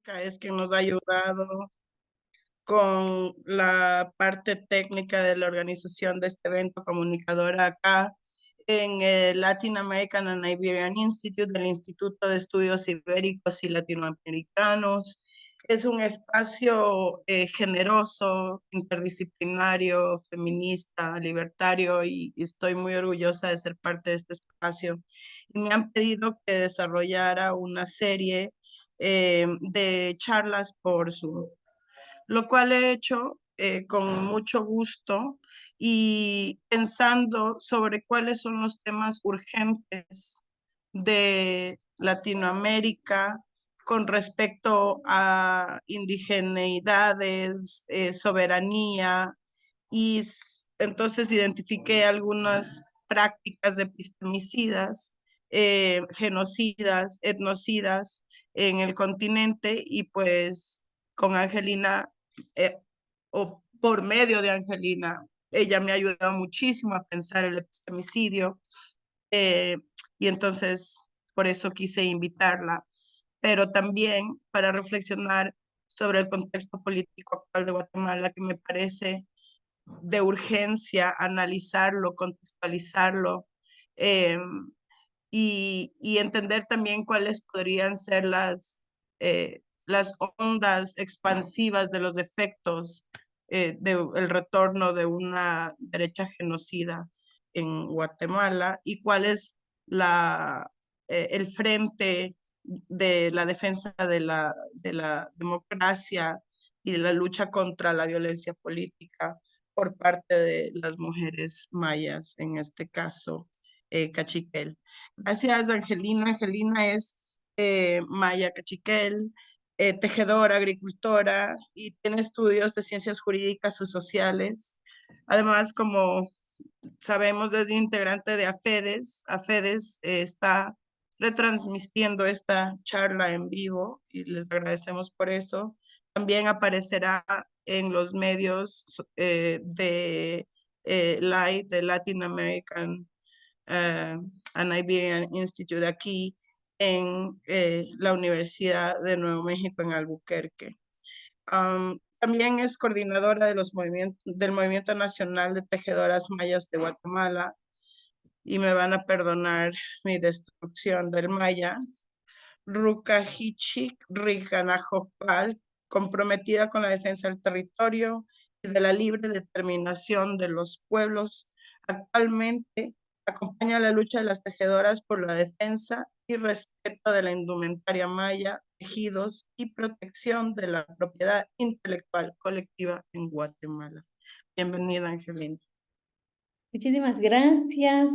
Es que nos ha ayudado con la parte técnica de la organización de este evento, comunicadora acá en el Latin American and Iberian Institute del Instituto de Estudios Ibéricos y Latinoamericanos. Es un espacio generoso, interdisciplinario, feminista, libertario, y estoy muy orgullosa de ser parte de este espacio. Y me han pedido que desarrollara una serie de charlas por Zoom, lo cual he hecho con mucho gusto y pensando sobre cuáles son los temas urgentes de Latinoamérica con respecto a indigeneidades, soberanía, y entonces identifiqué algunas prácticas epistemicidas, genocidas, etnocidas en el continente, y pues con Angelina, eh, o por medio de Angelina, ella me ha ayudado muchísimo a pensar el epistemicidio, eh, y entonces por eso quise invitarla, pero también para reflexionar sobre el contexto político actual de Guatemala, que me parece de urgencia analizarlo, contextualizarlo, eh, y entender también cuáles podrían ser las ondas expansivas de los efectos del retorno de una derecha genocida en Guatemala, y cuál es el frente de la defensa de la democracia y de la lucha contra la violencia política por parte de las mujeres mayas, en este caso, Cachiquel. Gracias, Angelina. Angelina es maya cachiquel, tejedora, agricultora, y tiene estudios de ciencias jurídicas y sociales. Además, como sabemos, es integrante de AFEDES. AFEDES está retransmitiendo esta charla en vivo y les agradecemos por eso. También aparecerá en los medios de LIDE, de Latin American and Iberian Institute, aquí en la Universidad de Nuevo México en Albuquerque. También es coordinadora de del Movimiento Nacional de Tejedoras Mayas de Guatemala, y me van a perdonar mi destrucción del maya. Rucahichik Ricanajopal, comprometida con la defensa del territorio y de la libre determinación de los pueblos. Actualmente acompaña la lucha de las tejedoras por la defensa y respeto de la indumentaria maya, tejidos y protección de la propiedad intelectual colectiva en Guatemala. Bienvenida, Angelina. Muchísimas gracias,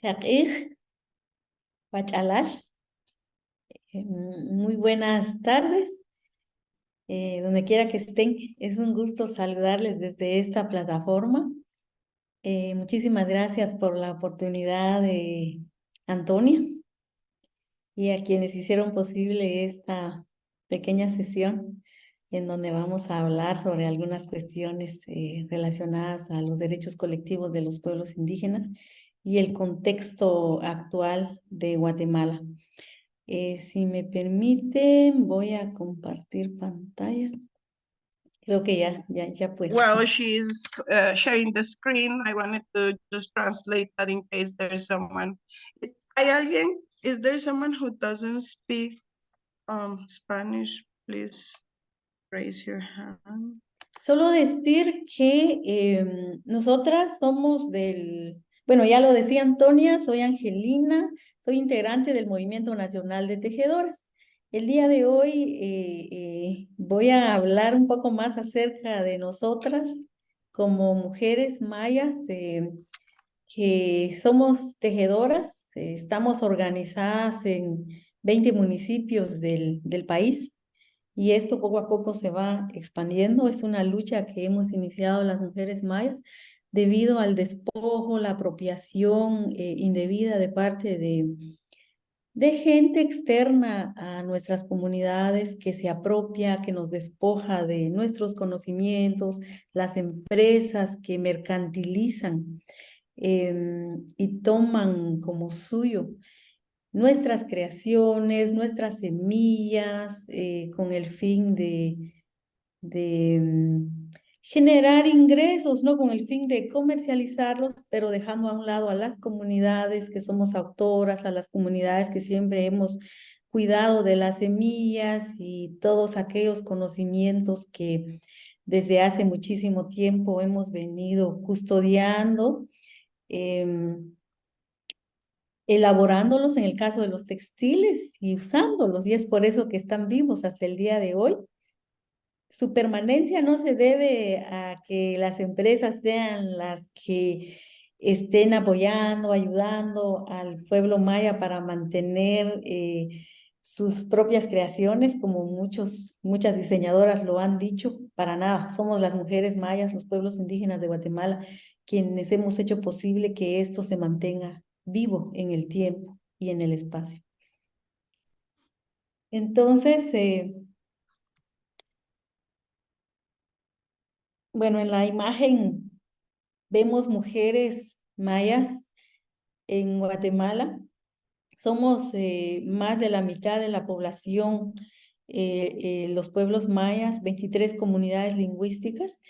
Shakir Bachalal. Muy buenas tardes, donde quiera que estén. Es un gusto saludarles desde esta plataforma. Muchísimas gracias por la oportunidad, Antonia, y a quienes hicieron posible esta pequeña sesión en donde vamos a hablar sobre algunas cuestiones relacionadas a los derechos colectivos de los pueblos indígenas y el contexto actual de Guatemala. Si me permiten, voy a compartir pantalla. Creo que ya puedo. Well, she's sharing the screen. I wanted to just translate that in case there's someone. ¿Hay alguien? Is there someone who doesn't speak Spanish? Please raise your hand. Solo decir que nosotras somos bueno, ya lo decía Antonia, soy Angelina, soy integrante del Movimiento Nacional de Tejedoras. El día de hoy voy a hablar un poco más acerca de nosotras como mujeres mayas, que somos tejedoras. Estamos organizadas en 20 municipios del país. Y esto poco a poco se va expandiendo. Es una lucha que hemos iniciado las mujeres mayas debido al despojo, la apropiación indebida de parte de gente externa a nuestras comunidades, que se apropia, que nos despoja de nuestros conocimientos, las empresas que mercantilizan y toman como suyo nuestras creaciones, nuestras semillas, con el fin de generar ingresos, ¿no? Con el fin de comercializarlos, pero dejando a un lado a las comunidades que somos autoras, a las comunidades que siempre hemos cuidado de las semillas y todos aquellos conocimientos que desde hace muchísimo tiempo hemos venido custodiando, elaborándolos en el caso de los textiles y usándolos, y es por eso que están vivos hasta el día de hoy. Su permanencia no se debe a que las empresas sean las que estén apoyando, ayudando al pueblo maya para mantener sus propias creaciones, como muchas diseñadoras lo han dicho. Para nada, somos las mujeres mayas, los pueblos indígenas de Guatemala, quienes hemos hecho posible que esto se mantenga vivo en el tiempo y en el espacio. Entonces, bueno, en la imagen vemos mujeres mayas en Guatemala. Somos más de la mitad de la población, los pueblos mayas, 23 comunidades lingüísticas.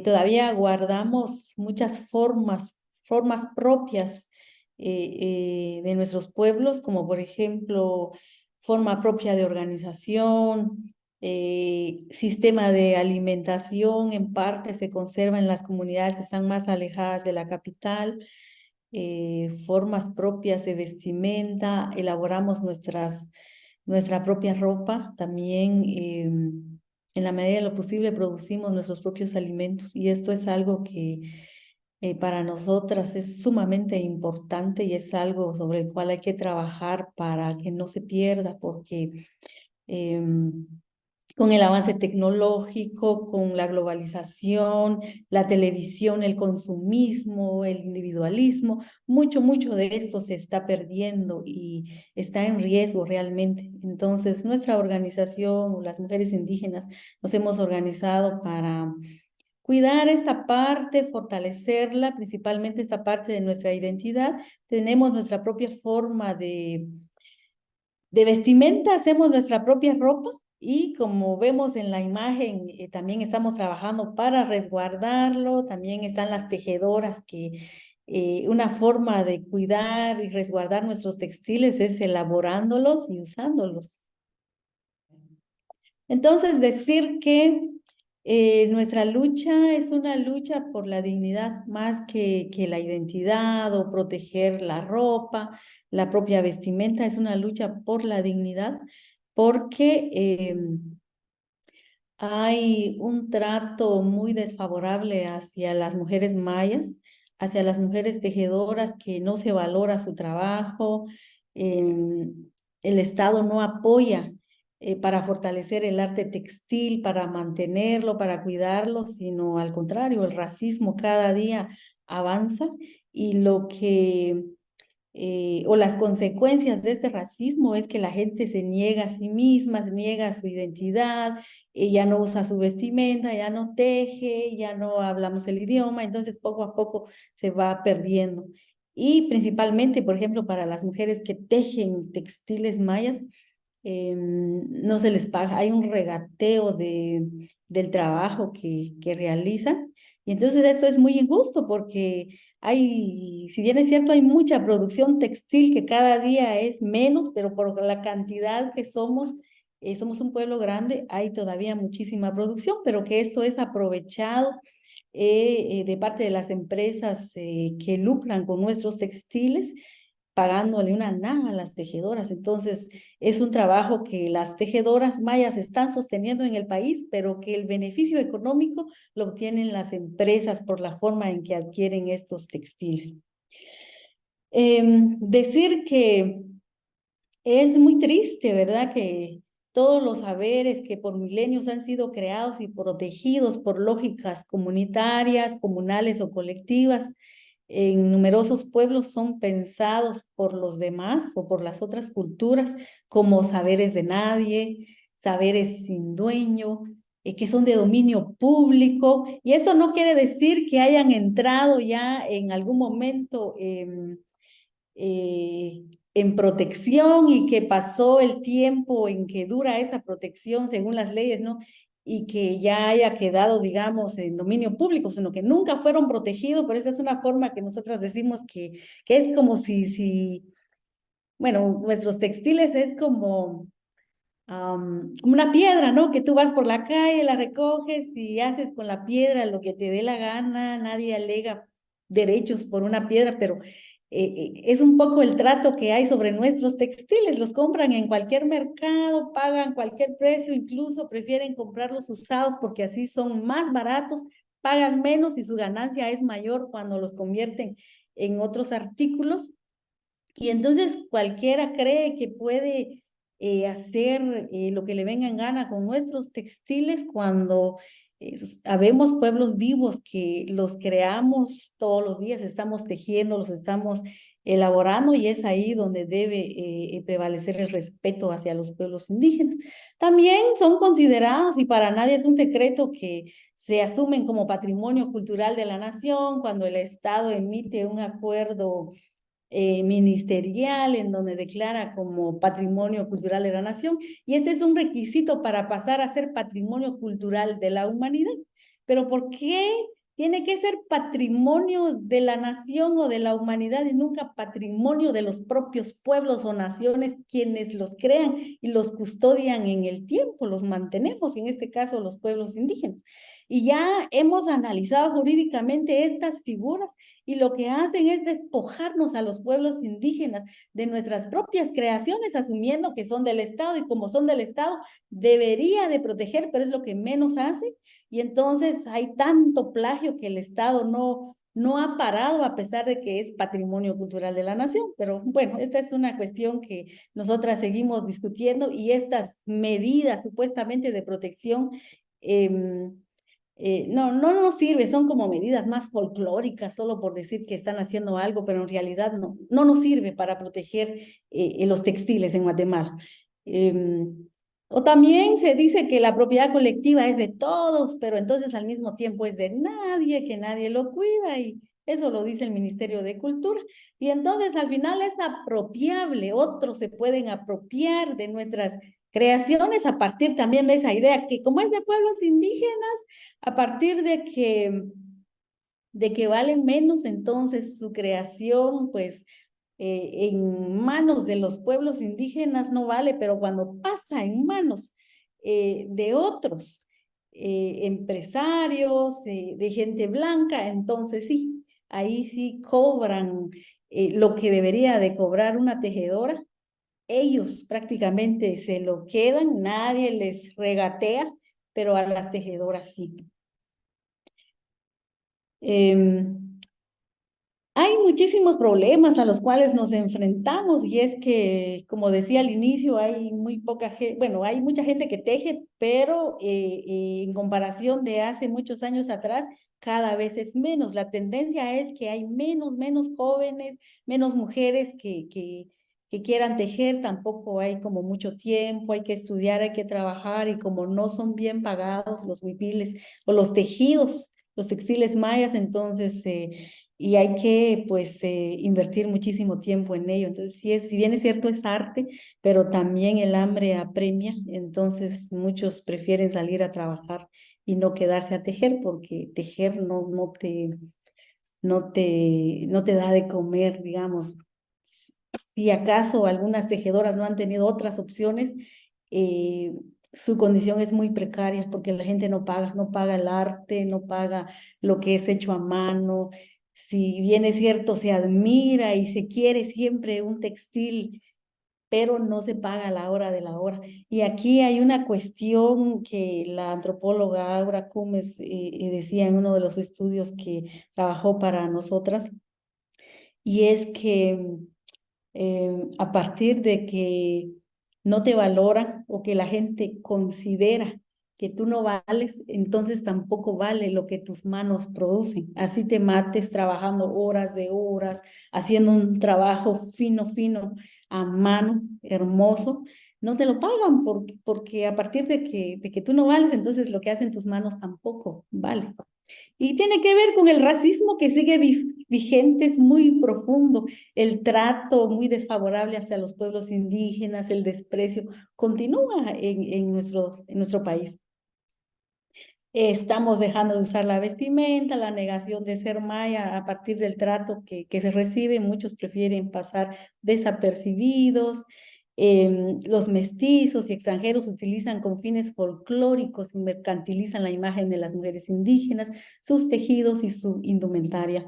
Todavía guardamos muchas formas propias de nuestros pueblos, como por ejemplo, forma propia de organización, sistema de alimentación, en parte se conserva en las comunidades que están más alejadas de la capital, formas propias de vestimenta, elaboramos nuestra propia ropa, también en la medida de lo posible producimos nuestros propios alimentos, y esto es algo que para nosotras es sumamente importante y es algo sobre el cual hay que trabajar para que no se pierda, porque con el avance tecnológico, con la globalización, la televisión, el consumismo, el individualismo, mucho de esto se está perdiendo y está en riesgo realmente. Entonces, nuestra organización, las mujeres indígenas, nos hemos organizado para cuidar esta parte, fortalecerla, principalmente esta parte de nuestra identidad. Tenemos nuestra propia forma de vestimenta, hacemos nuestra propia ropa, y como vemos en la imagen, también estamos trabajando para resguardarlo. También están las tejedoras que una forma de cuidar y resguardar nuestros textiles es elaborándolos y usándolos. Entonces, decir que nuestra lucha es una lucha por la dignidad más que la identidad o proteger la ropa, la propia vestimenta, es una lucha por la dignidad, porque hay un trato muy desfavorable hacia las mujeres mayas, hacia las mujeres tejedoras, que no se valora su trabajo. El Estado no apoya para fortalecer el arte textil, para mantenerlo, para cuidarlo, sino al contrario, el racismo cada día avanza, y o las consecuencias de este racismo es que la gente se niega a sí misma, se niega a su identidad, ya no usa su vestimenta, ya no teje, ya no hablamos el idioma, entonces poco a poco se va perdiendo. Y principalmente, por ejemplo, para las mujeres que tejen textiles mayas, no se les paga, hay un regateo del trabajo que realizan, y entonces esto es muy injusto, porque si bien es cierto, hay mucha producción textil que cada día es menos, pero por la cantidad que somos un pueblo grande, hay todavía muchísima producción, pero que esto es aprovechado de parte de las empresas que lucran con nuestros textiles, pagándole una nada a las tejedoras. Entonces, es un trabajo que las tejedoras mayas están sosteniendo en el país, pero que el beneficio económico lo obtienen las empresas por la forma en que adquieren estos textiles. Decir que es muy triste, ¿verdad? Que todos los saberes que por milenios han sido creados y protegidos por lógicas comunitarias, comunales o colectivas en numerosos pueblos son pensados por los demás o por las otras culturas como saberes de nadie, saberes sin dueño, que son de dominio público. Y eso no quiere decir que hayan entrado ya en algún momento en protección y que pasó el tiempo en que dura esa protección según las leyes, ¿no? Y que ya haya quedado, digamos, en dominio público, sino que nunca fueron protegidos, pero esa es una forma que nosotras decimos que es como bueno, nuestros textiles es como una piedra, ¿no? Que tú vas por la calle, la recoges y haces con la piedra lo que te dé la gana, nadie alega derechos por una piedra, pero es un poco el trato que hay sobre nuestros textiles. Los compran en cualquier mercado, pagan cualquier precio, incluso prefieren comprarlos usados porque así son más baratos, pagan menos y su ganancia es mayor cuando los convierten en otros artículos. Y entonces cualquiera cree que puede hacer lo que le venga en gana con nuestros textiles cuando habemos pueblos vivos que los creamos todos los días, estamos tejiendo, los estamos elaborando y es ahí donde debe prevalecer el respeto hacia los pueblos indígenas. También son considerados y para nadie es un secreto que se asumen como patrimonio cultural de la nación cuando el Estado emite un acuerdo ministerial en donde declara como patrimonio cultural de la nación y este es un requisito para pasar a ser patrimonio cultural de la humanidad. Pero ¿por qué tiene que ser patrimonio de la nación o de la humanidad y nunca patrimonio de los propios pueblos o naciones quienes los crean y los custodian en el tiempo, los mantenemos, en este caso los pueblos indígenas? Y ya hemos analizado jurídicamente estas figuras y lo que hacen es despojarnos a los pueblos indígenas de nuestras propias creaciones, asumiendo que son del Estado y como son del Estado, debería de proteger, pero es lo que menos hace. Y entonces hay tanto plagio que el Estado no ha parado a pesar de que es patrimonio cultural de la nación. Pero bueno, esta es una cuestión que nosotras seguimos discutiendo y estas medidas supuestamente de protección no nos sirve, son como medidas más folclóricas, solo por decir que están haciendo algo, pero en realidad no nos sirve para proteger los textiles en Guatemala. O también se dice que la propiedad colectiva es de todos, pero entonces al mismo tiempo es de nadie, que nadie lo cuida y eso lo dice el Ministerio de Cultura. Y entonces al final es apropiable, otros se pueden apropiar de nuestras creaciones a partir también de esa idea que como es de pueblos indígenas, a partir de que valen menos, entonces su creación, pues, en manos de los pueblos indígenas no vale, pero cuando pasa en manos de otros empresarios, de gente blanca, entonces sí, ahí sí cobran lo que debería de cobrar una tejedora. Ellos prácticamente se lo quedan, nadie les regatea, pero a las tejedoras sí. Hay muchísimos problemas a los cuales nos enfrentamos y es que, como decía al inicio, hay muy poca gente, bueno, hay mucha gente que teje, pero en comparación de hace muchos años atrás, cada vez es menos. La tendencia es que hay menos jóvenes, menos mujeres que quieran tejer, tampoco hay como mucho tiempo, hay que estudiar, hay que trabajar y como no son bien pagados los huipiles o los tejidos, los textiles mayas, entonces y hay que pues invertir muchísimo tiempo en ello. Entonces, si bien es cierto, es arte, pero también el hambre apremia, entonces muchos prefieren salir a trabajar y no quedarse a tejer porque tejer no te da de comer, digamos. Si acaso algunas tejedoras no han tenido otras opciones, eh, su condición es muy precaria porque la gente no paga el arte, no paga lo que es hecho a mano. Si bien es cierto, se admira y se quiere siempre un textil, pero no se paga a la hora de la hora. Y aquí hay una cuestión que la antropóloga Aura Cumes decía en uno de los estudios que trabajó para nosotras, y es que a partir de que no te valoran o que la gente considera que tú no vales, entonces tampoco vale lo que tus manos producen. Así te mates trabajando horas de horas, haciendo un trabajo fino a mano, hermoso. no te lo pagan porque a partir de que tú no vales, entonces lo que hacen tus manos tampoco vale. Y tiene que ver con el racismo que sigue vigente, es muy profundo, el trato muy desfavorable hacia los pueblos indígenas, el desprecio, continúa en nuestro país. Estamos dejando de usar la vestimenta, la negación de ser maya a partir del trato que se recibe, muchos prefieren pasar desapercibidos. Los mestizos y extranjeros utilizan con fines folclóricos y mercantilizan la imagen de las mujeres indígenas, sus tejidos y su indumentaria.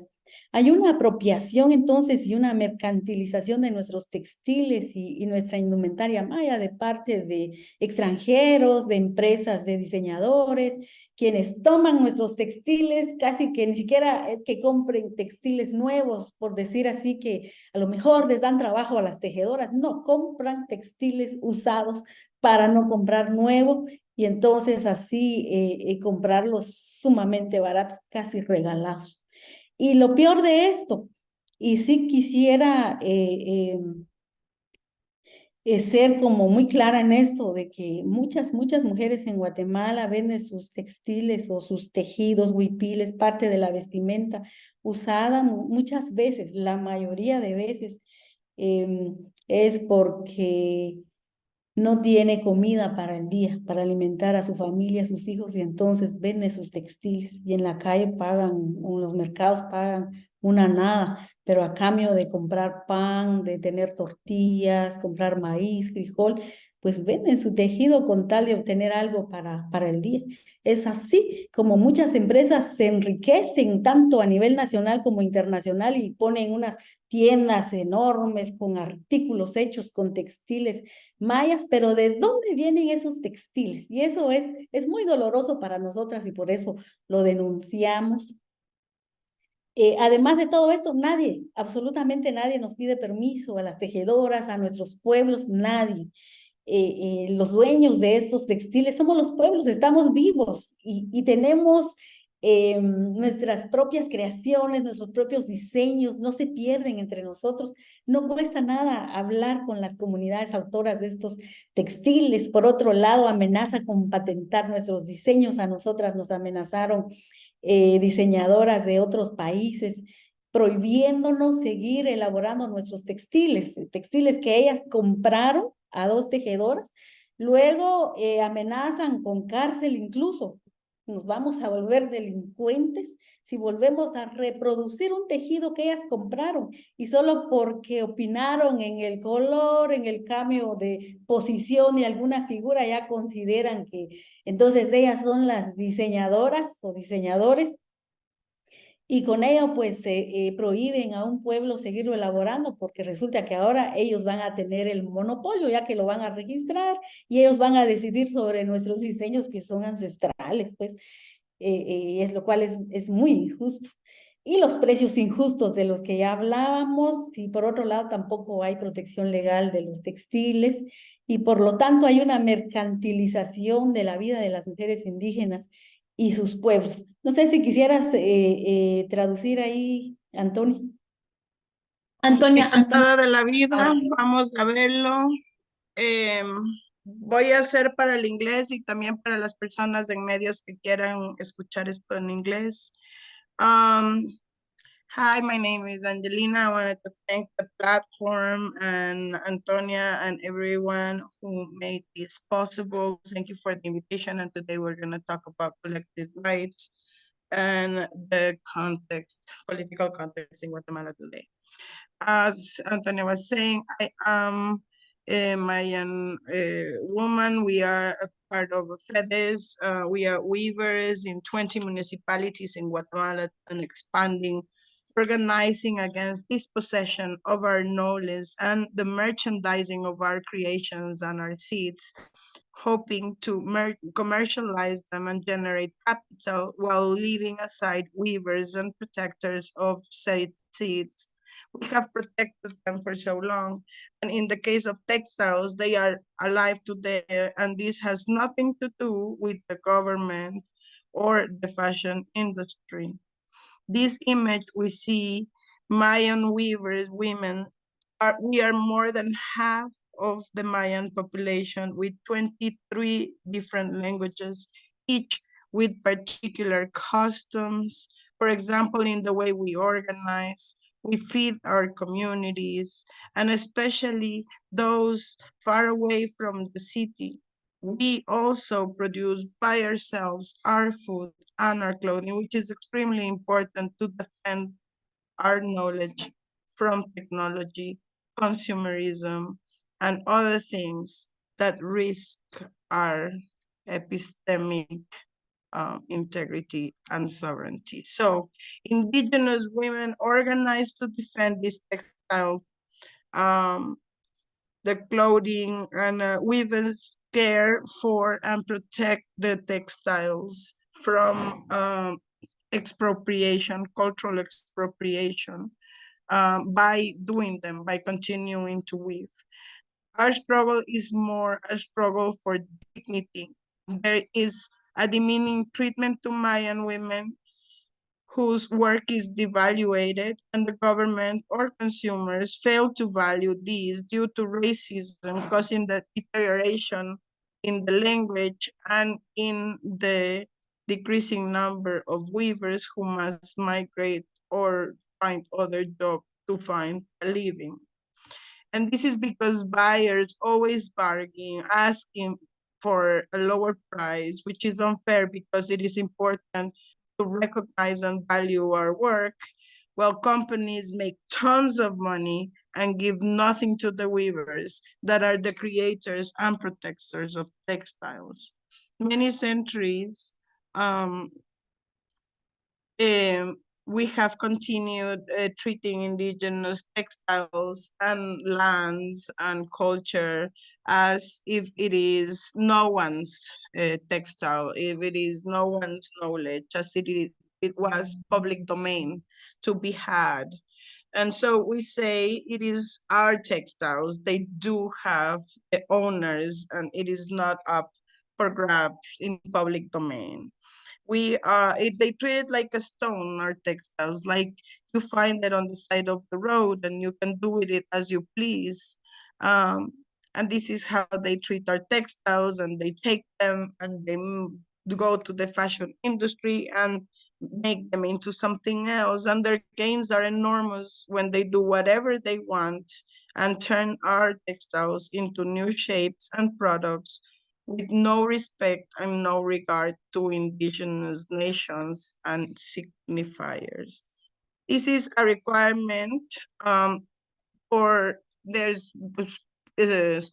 Hay una apropiación entonces y una mercantilización de nuestros textiles y nuestra indumentaria maya de parte de extranjeros, de empresas de diseñadores, quienes toman nuestros textiles, casi que ni siquiera es que compren textiles nuevos, por decir así, que a lo mejor les dan trabajo a las tejedoras, no, compran textiles usados para no comprar nuevo y entonces así comprarlos sumamente baratos, casi regalados. Y lo peor de esto, y sí quisiera ser como muy clara en esto, de que muchas mujeres en Guatemala venden sus textiles o sus tejidos, huipiles, parte de la vestimenta usada muchas veces, la mayoría de veces, es porque no tiene comida para el día, para alimentar a su familia, a sus hijos, y entonces vende sus textiles y en la calle pagan, o en los mercados pagan una nada, pero a cambio de comprar pan, de tener tortillas, comprar maíz, frijol, pues venden su tejido con tal de obtener algo para el día. Es así como muchas empresas se enriquecen tanto a nivel nacional como internacional y ponen unas tiendas enormes con artículos hechos con textiles mayas, pero ¿de dónde vienen esos textiles? Y eso es muy doloroso para nosotras y por eso lo denunciamos. Además de todo esto, nadie, absolutamente nadie nos pide permiso a las tejedoras, a nuestros pueblos, nadie. Los dueños de estos textiles somos los pueblos, estamos vivos y tenemos nuestras propias creaciones, nuestros propios diseños, no se pierden entre nosotros. No cuesta nada hablar con las comunidades autoras de estos textiles. Por otro lado, amenaza con patentar nuestros diseños. A nosotras nos amenazaron diseñadoras de otros países prohibiéndonos seguir elaborando nuestros textiles que ellas compraron a 2 tejedoras, luego amenazan con cárcel incluso. Nos vamos a volver delincuentes si volvemos a reproducir un tejido que ellas compraron y solo porque opinaron en el color, en el cambio de posición y alguna figura ya consideran que entonces ellas son las diseñadoras o diseñadores y con ello pues prohíben a un pueblo seguirlo elaborando porque resulta que ahora ellos van a tener el monopolio ya que lo van a registrar y ellos van a decidir sobre nuestros diseños que son ancestrales, pues es lo cual es muy injusto. Y los precios injustos de los que ya hablábamos, y por otro lado tampoco hay protección legal de los textiles, y por lo tanto hay una mercantilización de la vida de las mujeres indígenas y sus pueblos. No sé si quisieras traducir ahí, Antonia. Encantada de la vida, Ahora sí. vamos a verlo. Voy a hacer para el inglés y también para las personas en medios que quieran escuchar esto en inglés. Hi, my name is Angelina. I wanted to thank the platform and Antonia and everyone who made this possible. Thank you for the invitation. And today we're going to talk about collective rights and the context, political context in Guatemala today. As Antonia was saying, I am a Mayan woman. We are a part of FEDES. We are weavers in 20 municipalities in Guatemala and expanding, organizing against dispossession of our knowledge and the merchandising of our creations and our seeds, hoping to commercialize them and generate capital while leaving aside weavers and protectors of said seeds. We have protected them for so long. And in the case of textiles, they are alive today. And this has nothing to do with the government or the fashion industry. This image we see Mayan weavers, women, we are more than half of the Mayan population with 23 different languages, each with particular customs. For example, in the way we organize, we feed our communities, and especially those far away from the city. We also produce by ourselves our food and our clothing, which is extremely important to defend our knowledge from technology, consumerism, and other things that risk our epistemic integrity and sovereignty. So indigenous women organized to defend this textile, the clothing, and weavers care for and protect the textiles from expropriation, cultural expropriation, by doing them, by continuing to weave. Our struggle is more a struggle for dignity. There is a demeaning treatment to Mayan women whose work is devaluated, and the government or consumers fail to value these due to racism, causing the deterioration in the language and in the decreasing number of weavers who must migrate or find other jobs to find a living. And this is because buyers always bargain, asking for a lower price, which is unfair because it is important to recognize and value our work, while companies make tons of money and give nothing to the weavers that are the creators and protectors of textiles. Many centuries, um, we have continued treating indigenous textiles and lands and culture as if it is no one's textile, if it is no one's knowledge, as it was public domain to be had. And so we say it is our textiles. They do have owners, and it is not up for grabs in public domain. They treat it like a stone, our textiles, like you find it on the side of the road and you can do with it as you please. And this is how they treat our textiles, and they take them and they go to the fashion industry and make them into something else, and their gains are enormous when they do whatever they want and turn our textiles into new shapes and products with no respect and no regard to indigenous nations and signifiers. This is a requirement for there's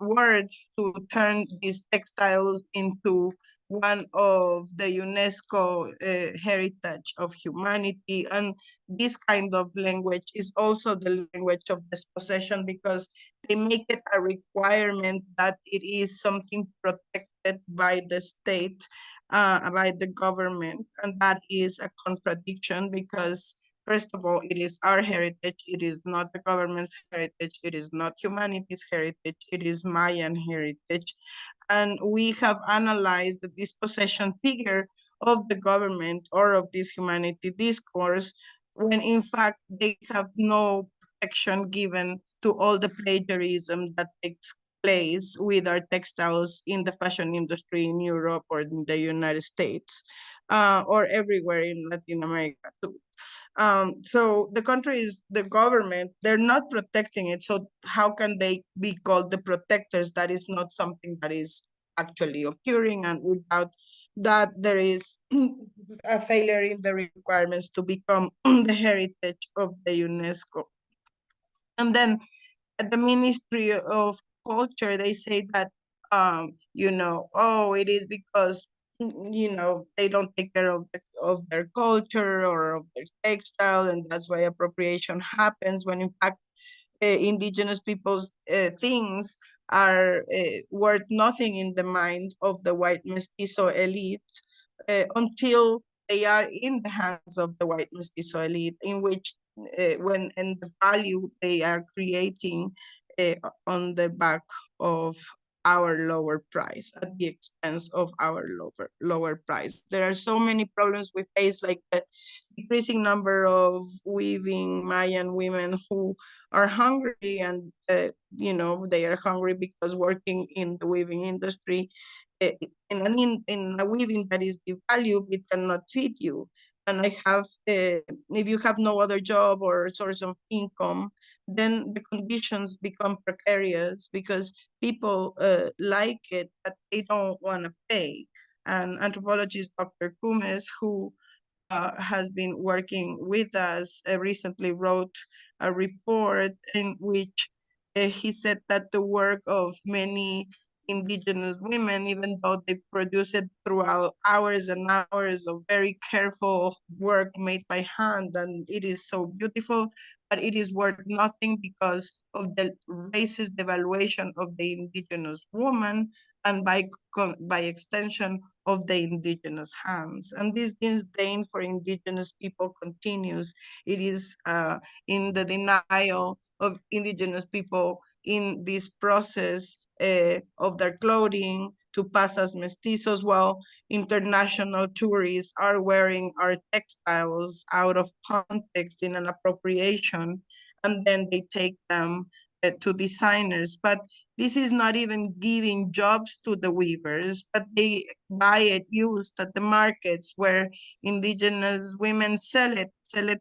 word to turn these textiles into one of the UNESCO heritage of humanity. And this kind of language is also the language of dispossession, because they make it a requirement that it is something protected by the state, by the government. And that is a contradiction, because first of all, it is our heritage. It is not the government's heritage. It is not humanity's heritage. It is Mayan heritage. And we have analyzed the dispossession figure of the government or of this humanity discourse, when in fact they have no protection given to all the plagiarism that takes place with our textiles in the fashion industry in Europe or in the United States, or everywhere in Latin America too. So the countries, the government, they're not protecting it. So how can they be called the protectors? That is not something that is actually occurring, and without that, there is a failure in the requirements to become the heritage of the UNESCO. And then at the Ministry of Culture, they say that, oh, it is because they don't take care of their culture or of their textile, and that's why appropriation happens, when in fact indigenous people's things are worth nothing in the mind of the white mestizo elite, until they are in the hands of the white mestizo elite, in which when and the value they are creating on the back of our lower price, at the expense of our lower price. There are so many problems we face, like the decreasing number of weaving Mayan women who are hungry, and they are hungry because working in the weaving industry, in a weaving that is devalued, it cannot feed you. And if you have no other job or source of income, then the conditions become precarious because people like it, but they don't want to pay. And anthropologist Dr. Kumes, who has been working with us, recently wrote a report in which he said that the work of many indigenous women, even though they produce it throughout hours and hours of very careful work made by hand, and it is so beautiful, but it is worth nothing because of the racist devaluation of the indigenous woman, and by extension of the indigenous hands. And this disdain for indigenous people continues. It is in the denial of indigenous people in this process of their clothing to pass as mestizos, while international tourists are wearing our textiles out of context in an appropriation, and then they take them to designers. But this is not even giving jobs to the weavers, but they buy it used at the markets where indigenous women sell it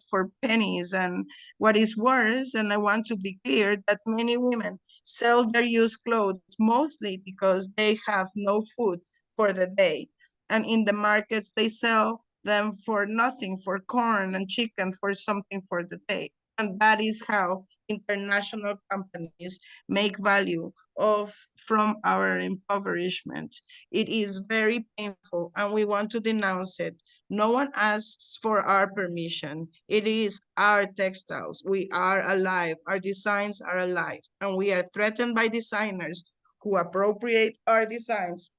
for pennies. And what is worse, and I want to be clear, that many women sell their used clothes mostly because they have no food for the day. And in the markets, they sell them for nothing, for corn and chicken, for something for the day. And that is how international companies make value from our impoverishment. It is very painful, and we want to denounce it. No one asks for our permission. It is our textiles. We are alive. Our designs are alive, and we are threatened by designers who appropriate our designs,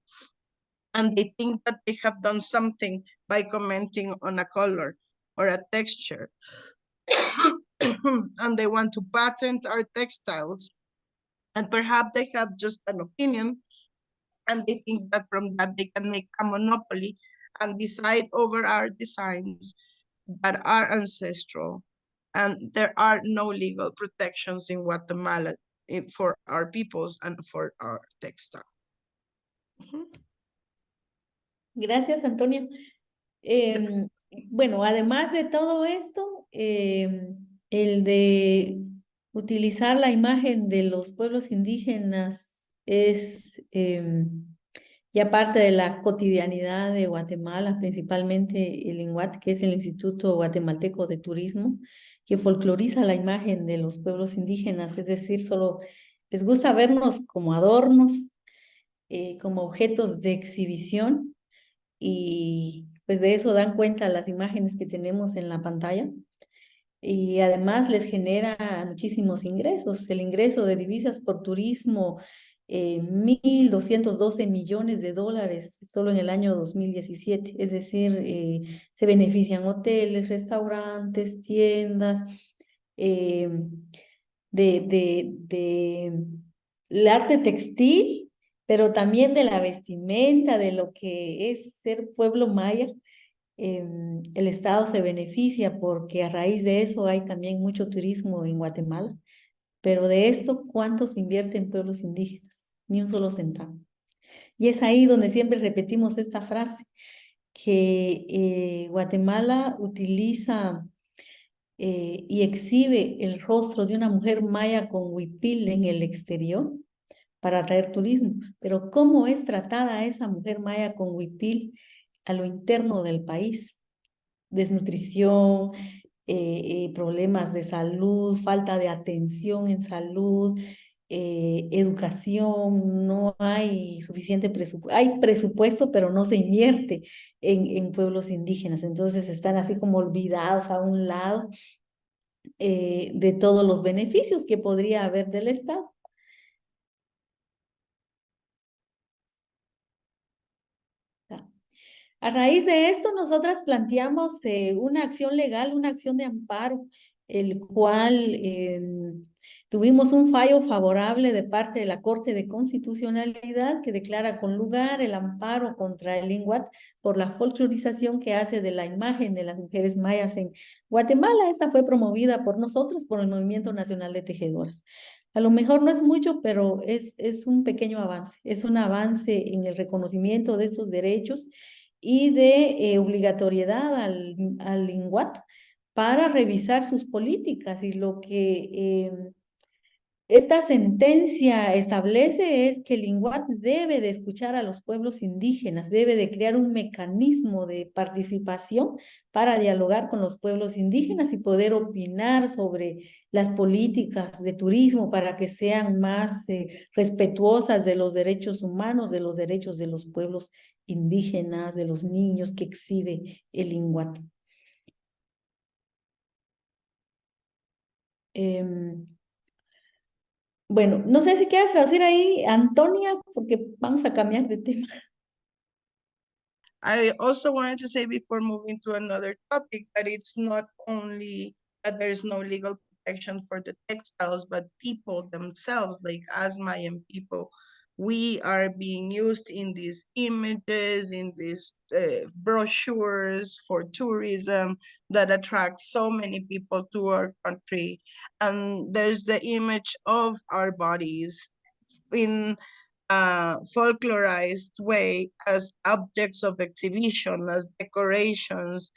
and they think that they have done something by commenting on a color or a texture. And they want to patent our textiles, and perhaps they have just an opinion, and they think that from that they can make a monopoly and decide over our designs that are ancestral. And there are no legal protections in Guatemala for our peoples and for our textile. Gracias, Antonio. Bueno, además de todo esto, el de utilizar la imagen de los pueblos indígenas es ya parte de la cotidianidad de Guatemala, principalmente el INGUAT, que es el Instituto Guatemalteco de Turismo, que folcloriza la imagen de los pueblos indígenas, es decir, solo les gusta vernos como adornos, como objetos de exhibición, y pues de eso dan cuenta las imágenes que tenemos en la pantalla. Y además les genera muchísimos ingresos. El ingreso de divisas por turismo, 1.212 millones de dólares solo en el año 2017. Es decir, se benefician hoteles, restaurantes, tiendas, el arte textil, pero también de la vestimenta, de lo que es ser pueblo maya. El Estado se beneficia porque a raíz de eso hay también mucho turismo en Guatemala. Pero de esto, ¿cuánto se invierte en pueblos indígenas? Ni un solo centavo. Y es ahí donde siempre repetimos esta frase, que Guatemala utiliza y exhibe el rostro de una mujer maya con huipil en el exterior para atraer turismo. Pero ¿cómo es tratada esa mujer maya con huipil a lo interno del país? Desnutrición, problemas de salud, falta de atención en salud, educación, no hay suficiente presupuesto. Hay presupuesto, pero no se invierte en pueblos indígenas. Entonces están así como olvidados a un lado de todos los beneficios que podría haber del Estado. A raíz de esto, nosotras planteamos una acción legal, una acción de amparo, el cual Tuvimos un fallo favorable de parte de la Corte de Constitucionalidad que declara con lugar el amparo contra el INGUAT por la folclorización que hace de la imagen de las mujeres mayas en Guatemala. Esta fue promovida por nosotros, por el Movimiento Nacional de Tejedoras. A lo mejor no es mucho, pero es un pequeño avance. Es un avance en el reconocimiento de estos derechos y de obligatoriedad al INGUAT para revisar sus políticas y lo que esta sentencia establece es que el INGUAT debe de escuchar a los pueblos indígenas, debe de crear un mecanismo de participación para dialogar con los pueblos indígenas y poder opinar sobre las políticas de turismo para que sean más respetuosas de los derechos humanos, de los derechos de los pueblos indígenas, de los niños que exhibe el INGUAT. Bueno, no sé si quieres traducir ahí, Antonia, porque vamos a cambiar de tema. I also wanted to say before moving to another topic that it's not only that there is no legal protection for the textiles, but people themselves, like as Mayan people, we are being used in these images, in these brochures for tourism that attract so many people to our country. And there's the image of our bodies in folklorized way as objects of exhibition, as decorations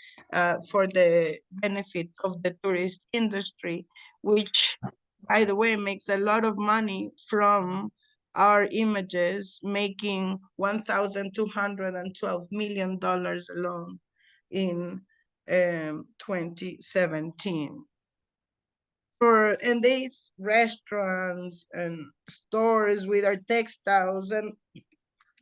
for the benefit of the tourist industry, which, by the way, makes a lot of money from our images, making $1,212 million alone in 2017. And these restaurants and stores with our textiles, and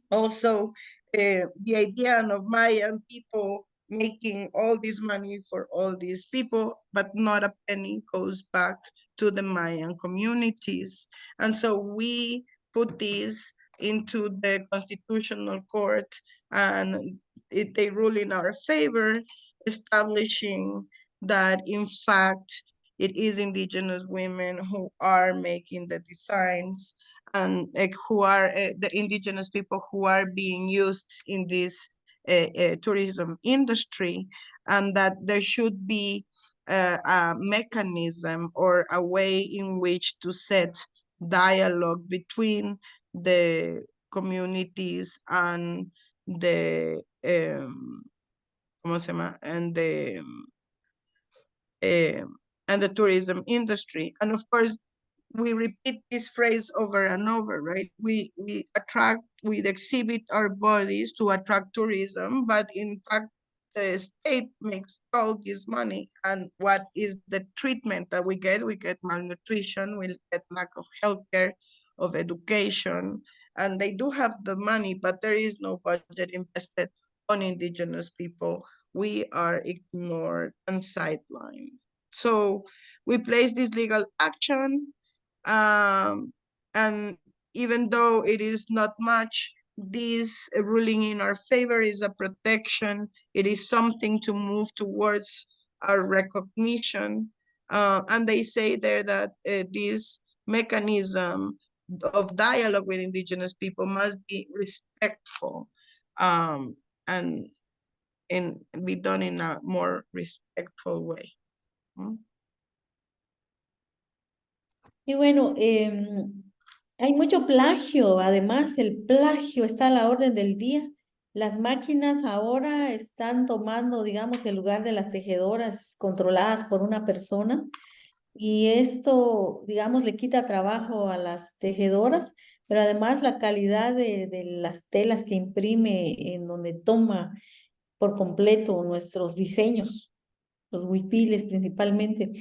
also the idea of Mayan people making all this money for all these people, but not a penny goes back to the Mayan communities. And so we put this into the Constitutional Court, and they rule in our favor, establishing that in fact it is indigenous women who are making the designs and who are the indigenous people who are being used in this tourism industry, and that there should be a mechanism or a way in which to set dialogue between the communities and the ¿cómo se llama? And the tourism industry. And of course, we repeat this phrase over and over, right? We exhibit our bodies to attract tourism, but in fact, the state makes all this money. And what is the treatment that we get? We get malnutrition, we get lack of healthcare, of education, and they do have the money, but there is no budget invested on indigenous people. We are ignored and sidelined. So we place this legal action, and even though it is not much, this ruling in our favor is a protection. It is something to move towards our recognition. And they say there that this mechanism of dialogue with indigenous people must be respectful, and be done in a more respectful way. Y bueno, hay mucho plagio, además el plagio está a la orden del día. Las máquinas ahora están tomando, digamos, el lugar de las tejedoras controladas por una persona y esto, digamos, le quita trabajo a las tejedoras, pero además la calidad de las telas que imprime en donde toma por completo nuestros diseños, los huipiles principalmente.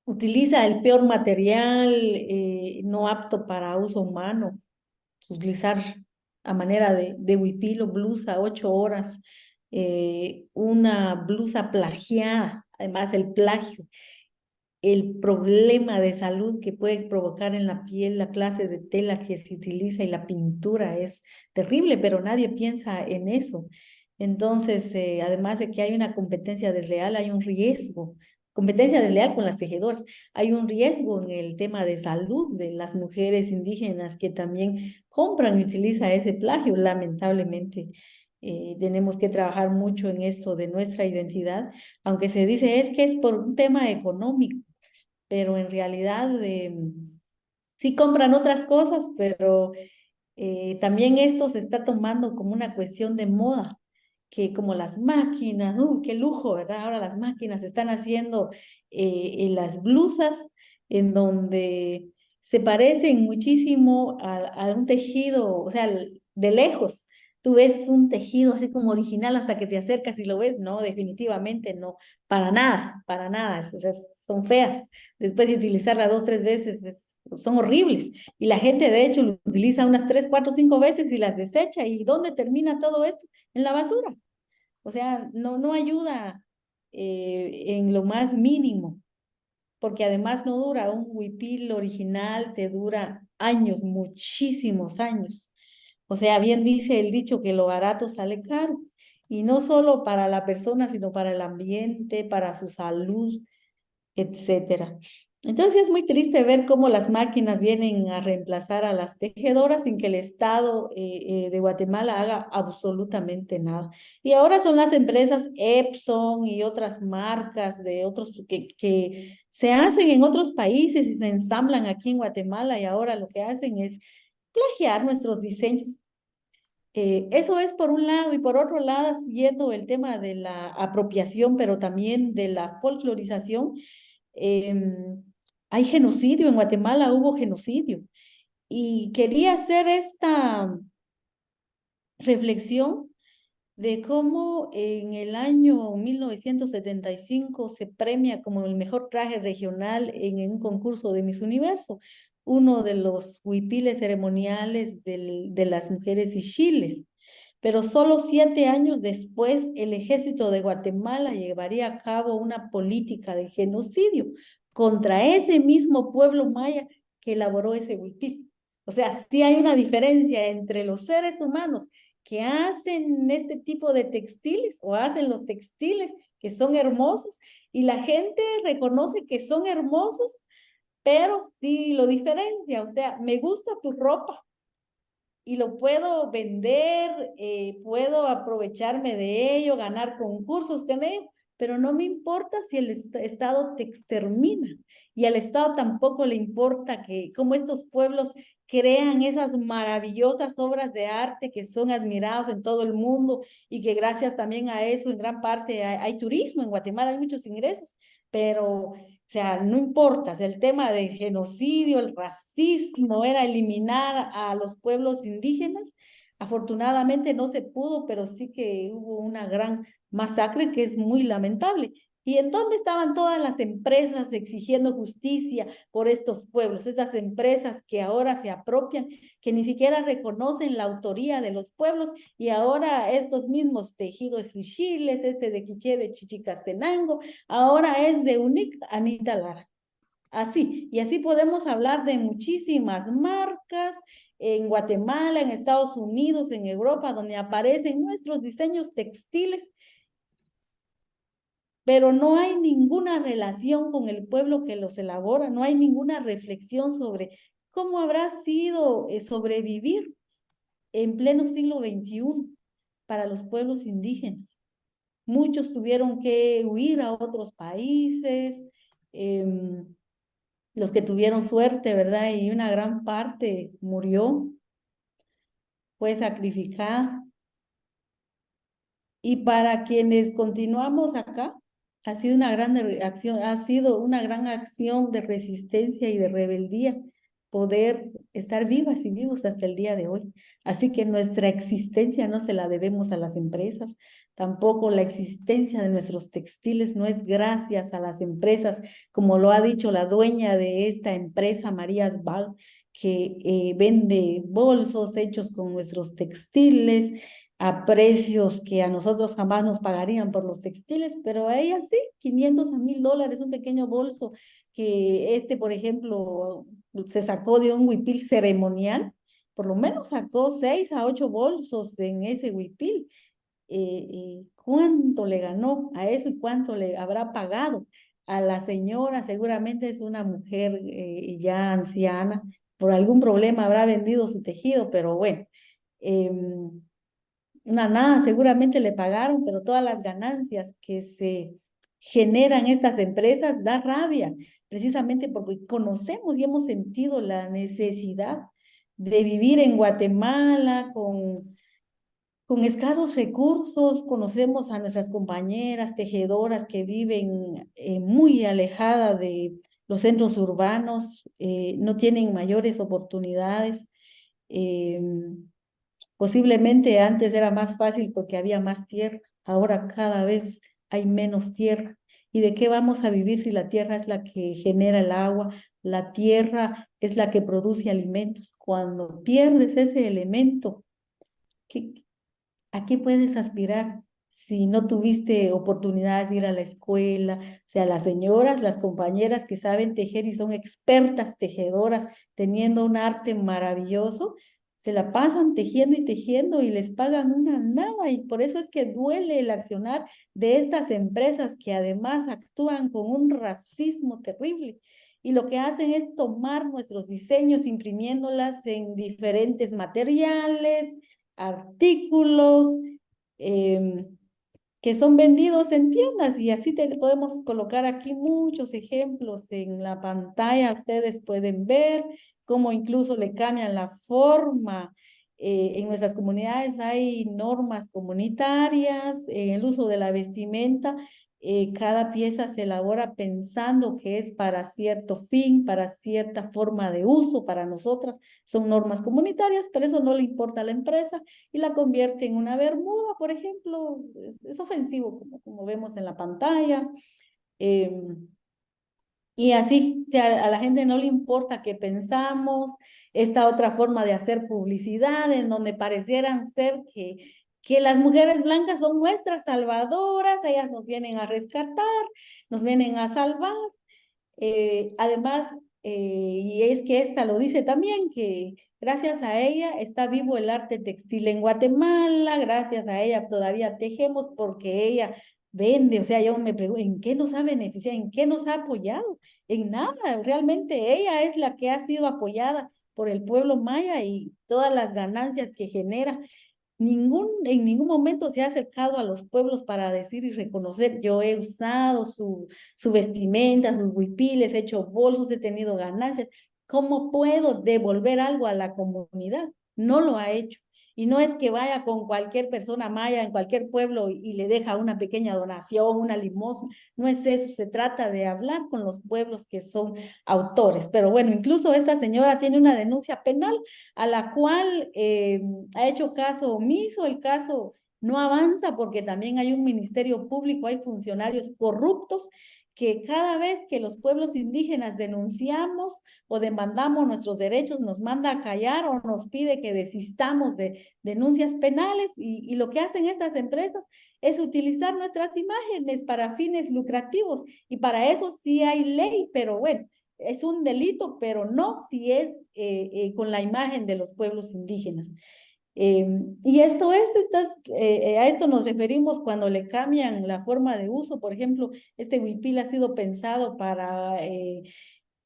Utiliza el peor material, no apto para uso humano, utilizar a manera de huipilo, blusa, 8 horas, una blusa plagiada, además el plagio, el problema de salud que puede provocar en la piel, la clase de tela que se utiliza y la pintura es terrible, pero nadie piensa en eso. Entonces, además de que hay una competencia desleal, hay un riesgo competencia desleal con las tejedoras. Hay un riesgo en el tema de salud de las mujeres indígenas que también compran y utilizan ese plagio, lamentablemente. Tenemos que trabajar mucho en esto de nuestra identidad, aunque se dice es que es por un tema económico, pero en realidad sí compran otras cosas, pero también esto se está tomando como una cuestión de moda, que como las máquinas, qué lujo, ¿verdad? Ahora las máquinas están haciendo en las blusas en donde se parecen muchísimo a un tejido, o sea, de lejos. Tú ves un tejido así como original hasta que te acercas y lo ves, no, definitivamente no, para nada, o sea, son feas. Después de utilizarla 2, 3 veces, son horribles. Y la gente, de hecho, lo utiliza unas 3, 4, 5 veces y las desecha. ¿Y dónde termina todo esto? En la basura. O sea, no ayuda en lo más mínimo, porque además no dura. Un huipil original te dura años, muchísimos años. O sea, bien dice el dicho que lo barato sale caro. Y no solo para la persona, sino para el ambiente, para su salud, etcétera. Entonces es muy triste ver cómo las máquinas vienen a reemplazar a las tejedoras sin que el Estado de Guatemala haga absolutamente nada. Y ahora son las empresas Epson y otras marcas de otros que se hacen en otros países y se ensamblan aquí en Guatemala y ahora lo que hacen es plagiar nuestros diseños. Eso es por un lado, y por otro lado, siguiendo el tema de la apropiación, pero también de la folclorización, em, hay genocidio, en Guatemala hubo genocidio. Y quería hacer esta reflexión de cómo en el año 1975 se premia como el mejor traje regional en un concurso de Miss Universo, uno de los huipiles ceremoniales de las mujeres ixiles. Pero solo 7 años después, el ejército de Guatemala llevaría a cabo una política de genocidio contra ese mismo pueblo maya que elaboró ese huipil. O sea, sí hay una diferencia entre los seres humanos que hacen este tipo de textiles o hacen los textiles que son hermosos y la gente reconoce que son hermosos, pero sí lo diferencia. O sea, me gusta tu ropa, y lo puedo vender, puedo aprovecharme de ello, ganar concursos con ello, pero no me importa si el Estado te extermina. Y al Estado tampoco le importa que cómo estos pueblos crean esas maravillosas obras de arte que son admirados en todo el mundo y que gracias también a eso en gran parte hay turismo en Guatemala, hay muchos ingresos, pero o sea, no importa, o sea, el tema del genocidio, el racismo, era eliminar a los pueblos indígenas. Afortunadamente no se pudo, pero sí que hubo una gran masacre que es muy lamentable. ¿Y en dónde estaban todas las empresas exigiendo justicia por estos pueblos? Esas empresas que ahora se apropian, que ni siquiera reconocen la autoría de los pueblos y ahora estos mismos tejidos y chiles, este de Quiché de Chichicastenango, ahora es de UNIC Anita Lara. Así, y así podemos hablar de muchísimas marcas en Guatemala, en Estados Unidos, en Europa, donde aparecen nuestros diseños textiles, pero no hay ninguna relación con el pueblo que los elabora, no hay ninguna reflexión sobre cómo habrá sido sobrevivir en pleno siglo XXI para los pueblos indígenas. Muchos tuvieron que huir a otros países, los que tuvieron suerte, ¿verdad? Y una gran parte murió, fue sacrificada. Y para quienes continuamos acá, ha sido una gran acción, ha sido una gran acción de resistencia y de rebeldía poder estar vivas y vivos hasta el día de hoy. Así que nuestra existencia no se la debemos a las empresas, tampoco la existencia de nuestros textiles no es gracias a las empresas, como lo ha dicho la dueña de esta empresa, María Asbal, que vende bolsos hechos con nuestros textiles a precios que a nosotros jamás nos pagarían por los textiles, pero a ella sí, 500 a 1000 dólares, un pequeño bolso que por ejemplo, se sacó de un huipil ceremonial, por lo menos sacó 6 a 8 bolsos en ese huipil. ¿Cuánto le ganó a eso y cuánto le habrá pagado? a la señora, seguramente es una mujer ya anciana, por algún problema habrá vendido su tejido, pero bueno, nada, seguramente le pagaron, pero todas las ganancias que se generan estas empresas da rabia, precisamente porque conocemos y hemos sentido la necesidad de vivir en Guatemala con escasos recursos. Conocemos a nuestras compañeras tejedoras que viven muy alejadas de los centros urbanos, no tienen mayores oportunidades. Posiblemente antes era más fácil porque había más tierra, ahora cada vez hay menos tierra. ¿Y de qué vamos a vivir si la tierra es la que genera el agua? La tierra es la que produce alimentos. Cuando pierdes ese elemento, ¿qué, ¿a qué puedes aspirar si no tuviste oportunidad de ir a la escuela? O sea, las señoras, las compañeras que saben tejer y son expertas tejedoras, teniendo un arte maravilloso, se la pasan tejiendo y les pagan una nada. Y por eso es que duele el accionar de estas empresas que además actúan con un racismo terrible. Y lo que hacen es tomar nuestros diseños, imprimiéndolas en diferentes materiales, artículos que son vendidos en tiendas, y así podemos colocar aquí muchos ejemplos en la pantalla. Ustedes pueden ver cómo incluso le cambian la forma. En nuestras comunidades hay normas comunitarias, el uso de la vestimenta. Cada pieza se elabora pensando que es para cierto fin, para cierta forma de uso. Para nosotras son normas comunitarias, pero eso no le importa a la empresa y la convierte en una bermuda, por ejemplo. Es ofensivo, como vemos en la pantalla. Y así, o sea, a la gente no le importa qué pensamos. Esta otra forma de hacer publicidad en donde parecieran ser que las mujeres blancas son nuestras salvadoras, ellas nos vienen a rescatar, nos vienen a salvar. Además, y es que esta lo dice también, que gracias a ella está vivo el arte textil en Guatemala, gracias a ella todavía tejemos porque ella vende. O sea, yo me pregunto, ¿en qué nos ha beneficiado? ¿En qué nos ha apoyado? En nada, realmente ella es la que ha sido apoyada por el pueblo maya y todas las ganancias que genera. En ningún momento se ha acercado a los pueblos para decir y reconocer: yo he usado su vestimenta, sus huipiles, he hecho bolsos, he tenido ganancias. ¿Cómo puedo devolver algo a la comunidad? No lo ha hecho. Y no es que vaya con cualquier persona maya en cualquier pueblo y le deja una pequeña donación, una limosna. No es eso, se trata de hablar con los pueblos que son autores. Pero bueno, incluso esta señora tiene una denuncia penal a la cual ha hecho caso omiso. El caso no avanza porque también hay un ministerio público, hay funcionarios corruptos que cada vez que los pueblos indígenas denunciamos o demandamos nuestros derechos, nos manda a callar o nos pide que desistamos de denuncias penales. Y lo que hacen estas empresas es utilizar nuestras imágenes para fines lucrativos, y para eso sí hay ley, pero bueno, es un delito, pero no si es con la imagen de los pueblos indígenas. Y esto es, a esto nos referimos cuando le cambian la forma de uso. Por ejemplo, este huipil ha sido pensado para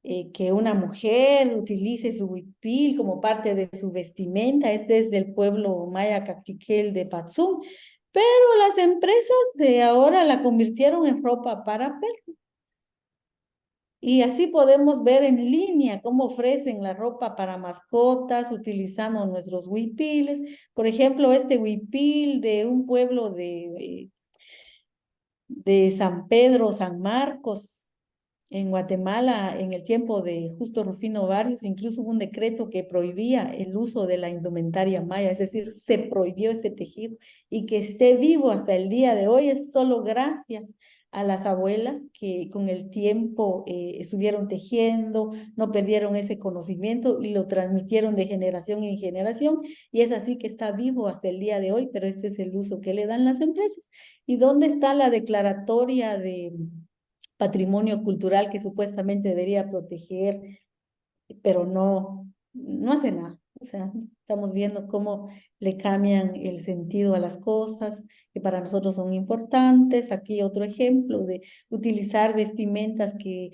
que una mujer utilice su huipil como parte de su vestimenta. Este es del pueblo maya Cachiquel de Patzum, pero las empresas de ahora la convirtieron en ropa para perros. Y así podemos ver en línea cómo ofrecen la ropa para mascotas utilizando nuestros huipiles. Por ejemplo, este huipil de un pueblo de San Pedro, San Marcos, en Guatemala, en el tiempo de Justo Rufino Barrios, incluso hubo un decreto que prohibía el uso de la indumentaria maya, es decir, se prohibió este tejido. Y que esté vivo hasta el día de hoy es solo gracias a las abuelas que con el tiempo estuvieron tejiendo, no perdieron ese conocimiento y lo transmitieron de generación en generación, y es así que está vivo hasta el día de hoy. Pero este es el uso que le dan las empresas. ¿Y dónde está la declaratoria de patrimonio cultural que supuestamente debería proteger, pero no hace nada? O sea, estamos viendo cómo le cambian el sentido a las cosas que para nosotros son importantes. Aquí otro ejemplo de utilizar vestimentas que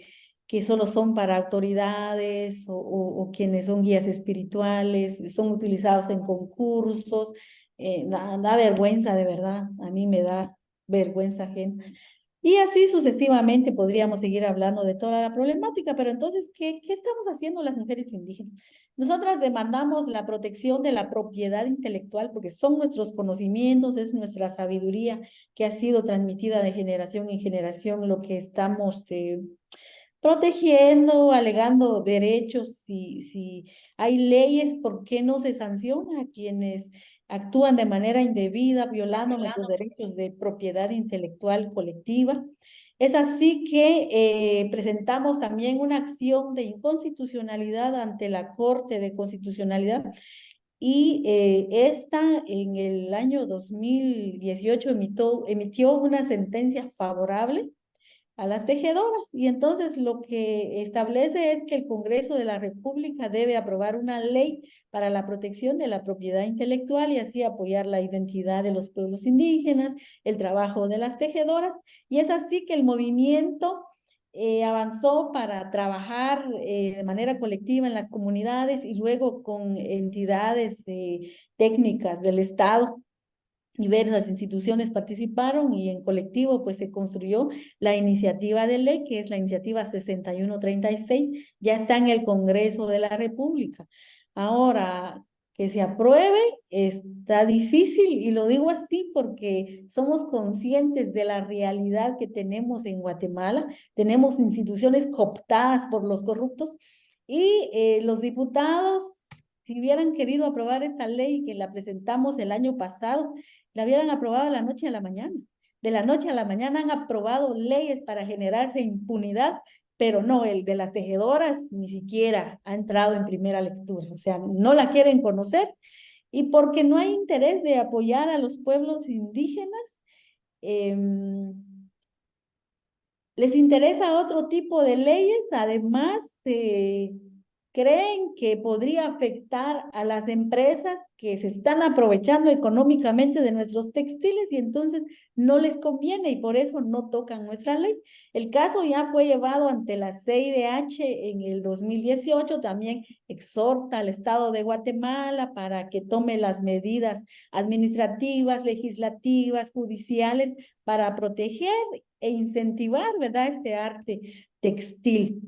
solo son para autoridades o quienes son guías espirituales, son utilizados en concursos. Da vergüenza, de verdad. A mí me da vergüenza ajena. Y así sucesivamente podríamos seguir hablando de toda la problemática, pero entonces, ¿qué estamos haciendo las mujeres indígenas? Nosotras demandamos la protección de la propiedad intelectual porque son nuestros conocimientos, es nuestra sabiduría que ha sido transmitida de generación en generación, lo que estamos protegiendo, alegando derechos. Si hay leyes, ¿por qué no se sanciona a quienes actúan de manera indebida, violando nuestros derechos de propiedad intelectual colectiva? Es así que presentamos también una acción de inconstitucionalidad ante la Corte de Constitucionalidad y esta en el año 2018 emitió una sentencia favorable a las tejedoras. Y entonces lo que establece es que el Congreso de la República debe aprobar una ley para la protección de la propiedad intelectual y así apoyar la identidad de los pueblos indígenas, el trabajo de las tejedoras. Y es así que el movimiento avanzó para trabajar de manera colectiva en las comunidades y luego con entidades técnicas del Estado. Diversas instituciones participaron y en colectivo pues se construyó la iniciativa de ley, que es la iniciativa 6136, ya está en el Congreso de la República. Ahora, que se apruebe está difícil y lo digo así porque somos conscientes de la realidad que tenemos en Guatemala. Tenemos instituciones cooptadas por los corruptos y los diputados, si hubieran querido aprobar esta ley que la presentamos el año pasado, la hubieran aprobado de la noche a la mañana. De la noche a la mañana han aprobado leyes para generarse impunidad, pero no, el de las tejedoras ni siquiera ha entrado en primera lectura. O sea, no la quieren conocer y porque no hay interés de apoyar a los pueblos indígenas, eh, les interesa otro tipo de leyes, además creen que podría afectar a las empresas que se están aprovechando económicamente de nuestros textiles y entonces no les conviene y por eso no tocan nuestra ley. El caso ya fue llevado ante la CIDH en el 2018, también exhorta al Estado de Guatemala para que tome las medidas administrativas, legislativas, judiciales para proteger e incentivar, ¿verdad?, este arte textil.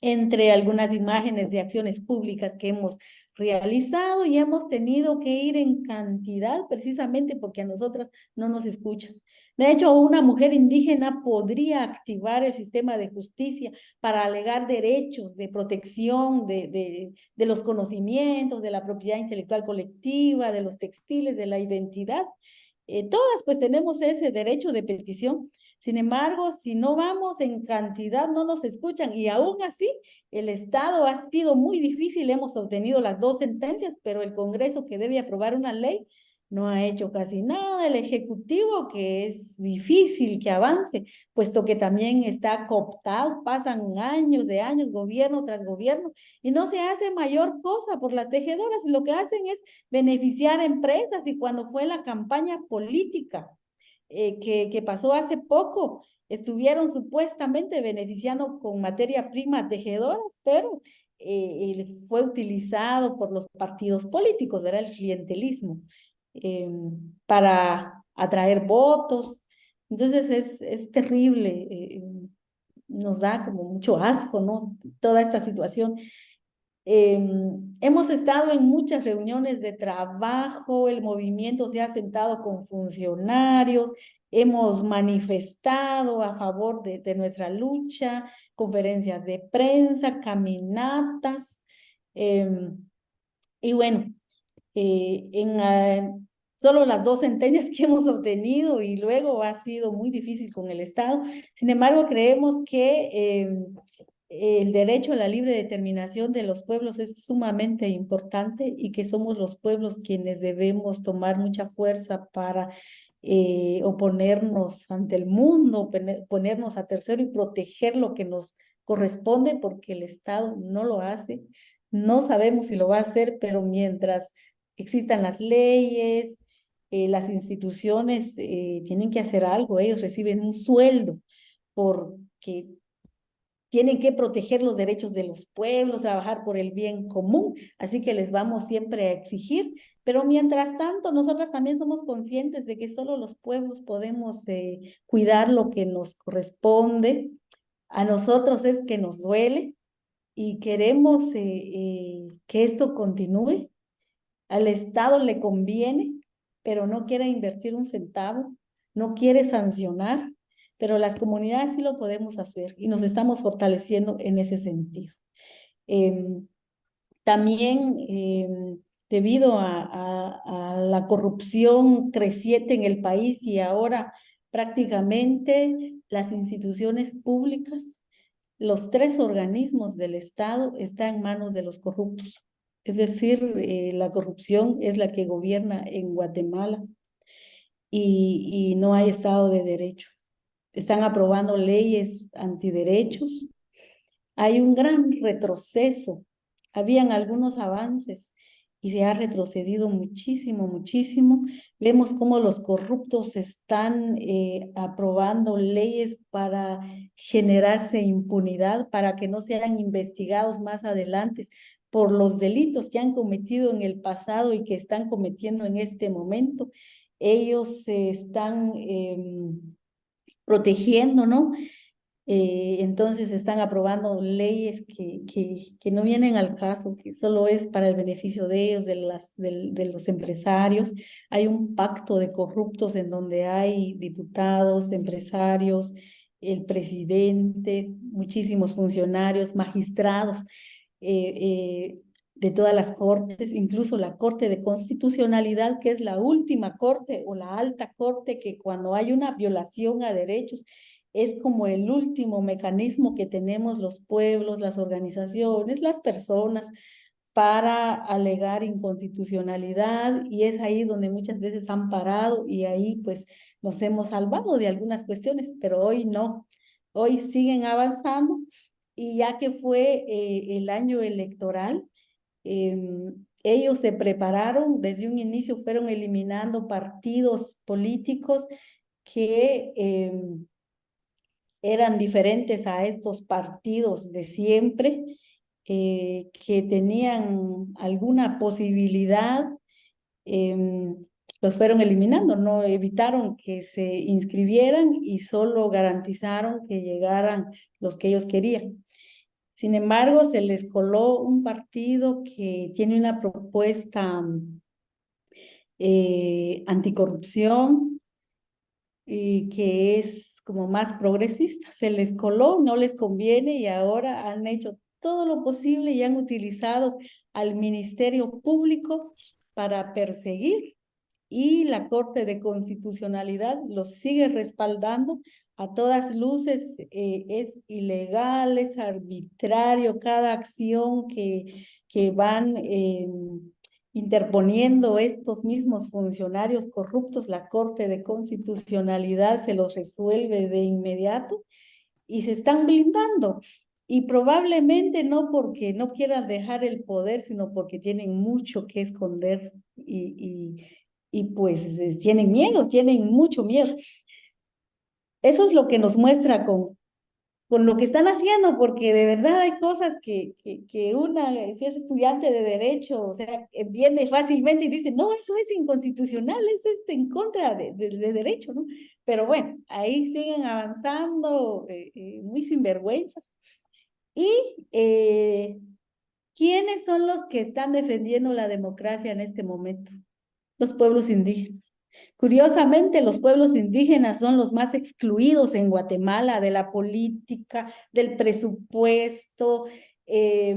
Entre algunas imágenes de acciones públicas que hemos realizado y hemos tenido que ir en cantidad precisamente porque a nosotras no nos escuchan. De hecho, una mujer indígena podría activar el sistema de justicia para alegar derechos de protección de los conocimientos, de la propiedad intelectual colectiva, de los textiles, de la identidad. Todas pues tenemos ese derecho de petición. Sin embargo, si no vamos en cantidad, no nos escuchan. Y aún así, el Estado ha sido muy difícil. Hemos obtenido las 2 sentencias, pero el Congreso que debe aprobar una ley no ha hecho casi nada. El Ejecutivo, que es difícil que avance, puesto que también está cooptado, pasan años, gobierno tras gobierno, y no se hace mayor cosa por las tejedoras. Lo que hacen es beneficiar a empresas y cuando fue la campaña política que pasó hace poco, estuvieron supuestamente beneficiando con materia prima tejedoras, pero fue utilizado por los partidos políticos, ¿verdad? El clientelismo, para atraer votos. Entonces es terrible, nos da como mucho asco, ¿no? Toda esta situación. Hemos estado en muchas reuniones de trabajo, el movimiento se ha sentado con funcionarios, hemos manifestado a favor de nuestra lucha, conferencias de prensa, caminatas, y bueno, solo las 2 sentencias que hemos obtenido y luego ha sido muy difícil con el Estado. Sin embargo, creemos que el derecho a la libre determinación de los pueblos es sumamente importante y que somos los pueblos quienes debemos tomar mucha fuerza para oponernos ante el mundo, ponernos a tercero y proteger lo que nos corresponde porque el Estado no lo hace, no sabemos si lo va a hacer, pero mientras existan las leyes, las instituciones tienen que hacer algo. Ellos reciben un sueldo porque tienen que proteger los derechos de los pueblos, trabajar por el bien común, así que les vamos siempre a exigir, pero mientras tanto nosotras también somos conscientes de que solo los pueblos podemos cuidar lo que nos corresponde. A nosotros es que nos duele y queremos que esto continúe. Al Estado le conviene, pero no quiere invertir un centavo, no quiere sancionar, pero las comunidades sí lo podemos hacer y nos estamos fortaleciendo en ese sentido. Em, También debido a la corrupción creciente en el país y ahora prácticamente las instituciones públicas, los tres organismos del Estado están en manos de los corruptos. Es decir, la corrupción es la que gobierna en Guatemala y no hay Estado de Derecho. Están aprobando leyes antiderechos. Hay un gran retroceso. Habían algunos avances y se ha retrocedido muchísimo, muchísimo. Vemos cómo los corruptos están aprobando leyes para generarse impunidad, para que no sean investigados más adelante por los delitos que han cometido en el pasado y que están cometiendo en este momento. Ellos se están protegiendo, ¿no? Entonces están aprobando leyes que no vienen al caso, que solo es para el beneficio de ellos, de los empresarios. Hay un pacto de corruptos en donde hay diputados, empresarios, el presidente, muchísimos funcionarios, magistrados de todas las cortes, incluso la Corte de Constitucionalidad, que es la última corte o la alta corte, que cuando hay una violación a derechos es como el último mecanismo que tenemos los pueblos, las organizaciones, las personas para alegar inconstitucionalidad, y es ahí donde muchas veces han parado y ahí pues nos hemos salvado de algunas cuestiones, pero hoy no, hoy siguen avanzando y ya que fue el año electoral, ellos se prepararon, desde un inicio fueron eliminando partidos políticos que eran diferentes a estos partidos de siempre, que tenían alguna posibilidad, los fueron eliminando, no evitaron que se inscribieran y solo garantizaron que llegaran los que ellos querían. Sin embargo, se les coló un partido que tiene una propuesta anticorrupción y que es como más progresista. Se les coló, no les conviene y ahora han hecho todo lo posible y han utilizado al Ministerio Público para perseguir, y la Corte de Constitucionalidad los sigue respaldando. A todas luces es ilegal, es arbitrario cada acción que van interponiendo estos mismos funcionarios corruptos. La Corte de Constitucionalidad se los resuelve de inmediato y se están blindando. Y probablemente no porque no quieran dejar el poder, sino porque tienen mucho que esconder y pues tienen miedo, tienen mucho miedo. Eso es lo que nos muestra con lo que están haciendo, porque de verdad hay cosas que una, si es estudiante de derecho, o sea, entiende fácilmente y dice, no, eso es inconstitucional, eso es en contra de derecho, ¿no? Pero bueno, ahí siguen avanzando, muy sinvergüenzas. Y ¿quiénes son los que están defendiendo la democracia en este momento? Los pueblos indígenas. Curiosamente, los pueblos indígenas son los más excluidos en Guatemala de la política, del presupuesto, de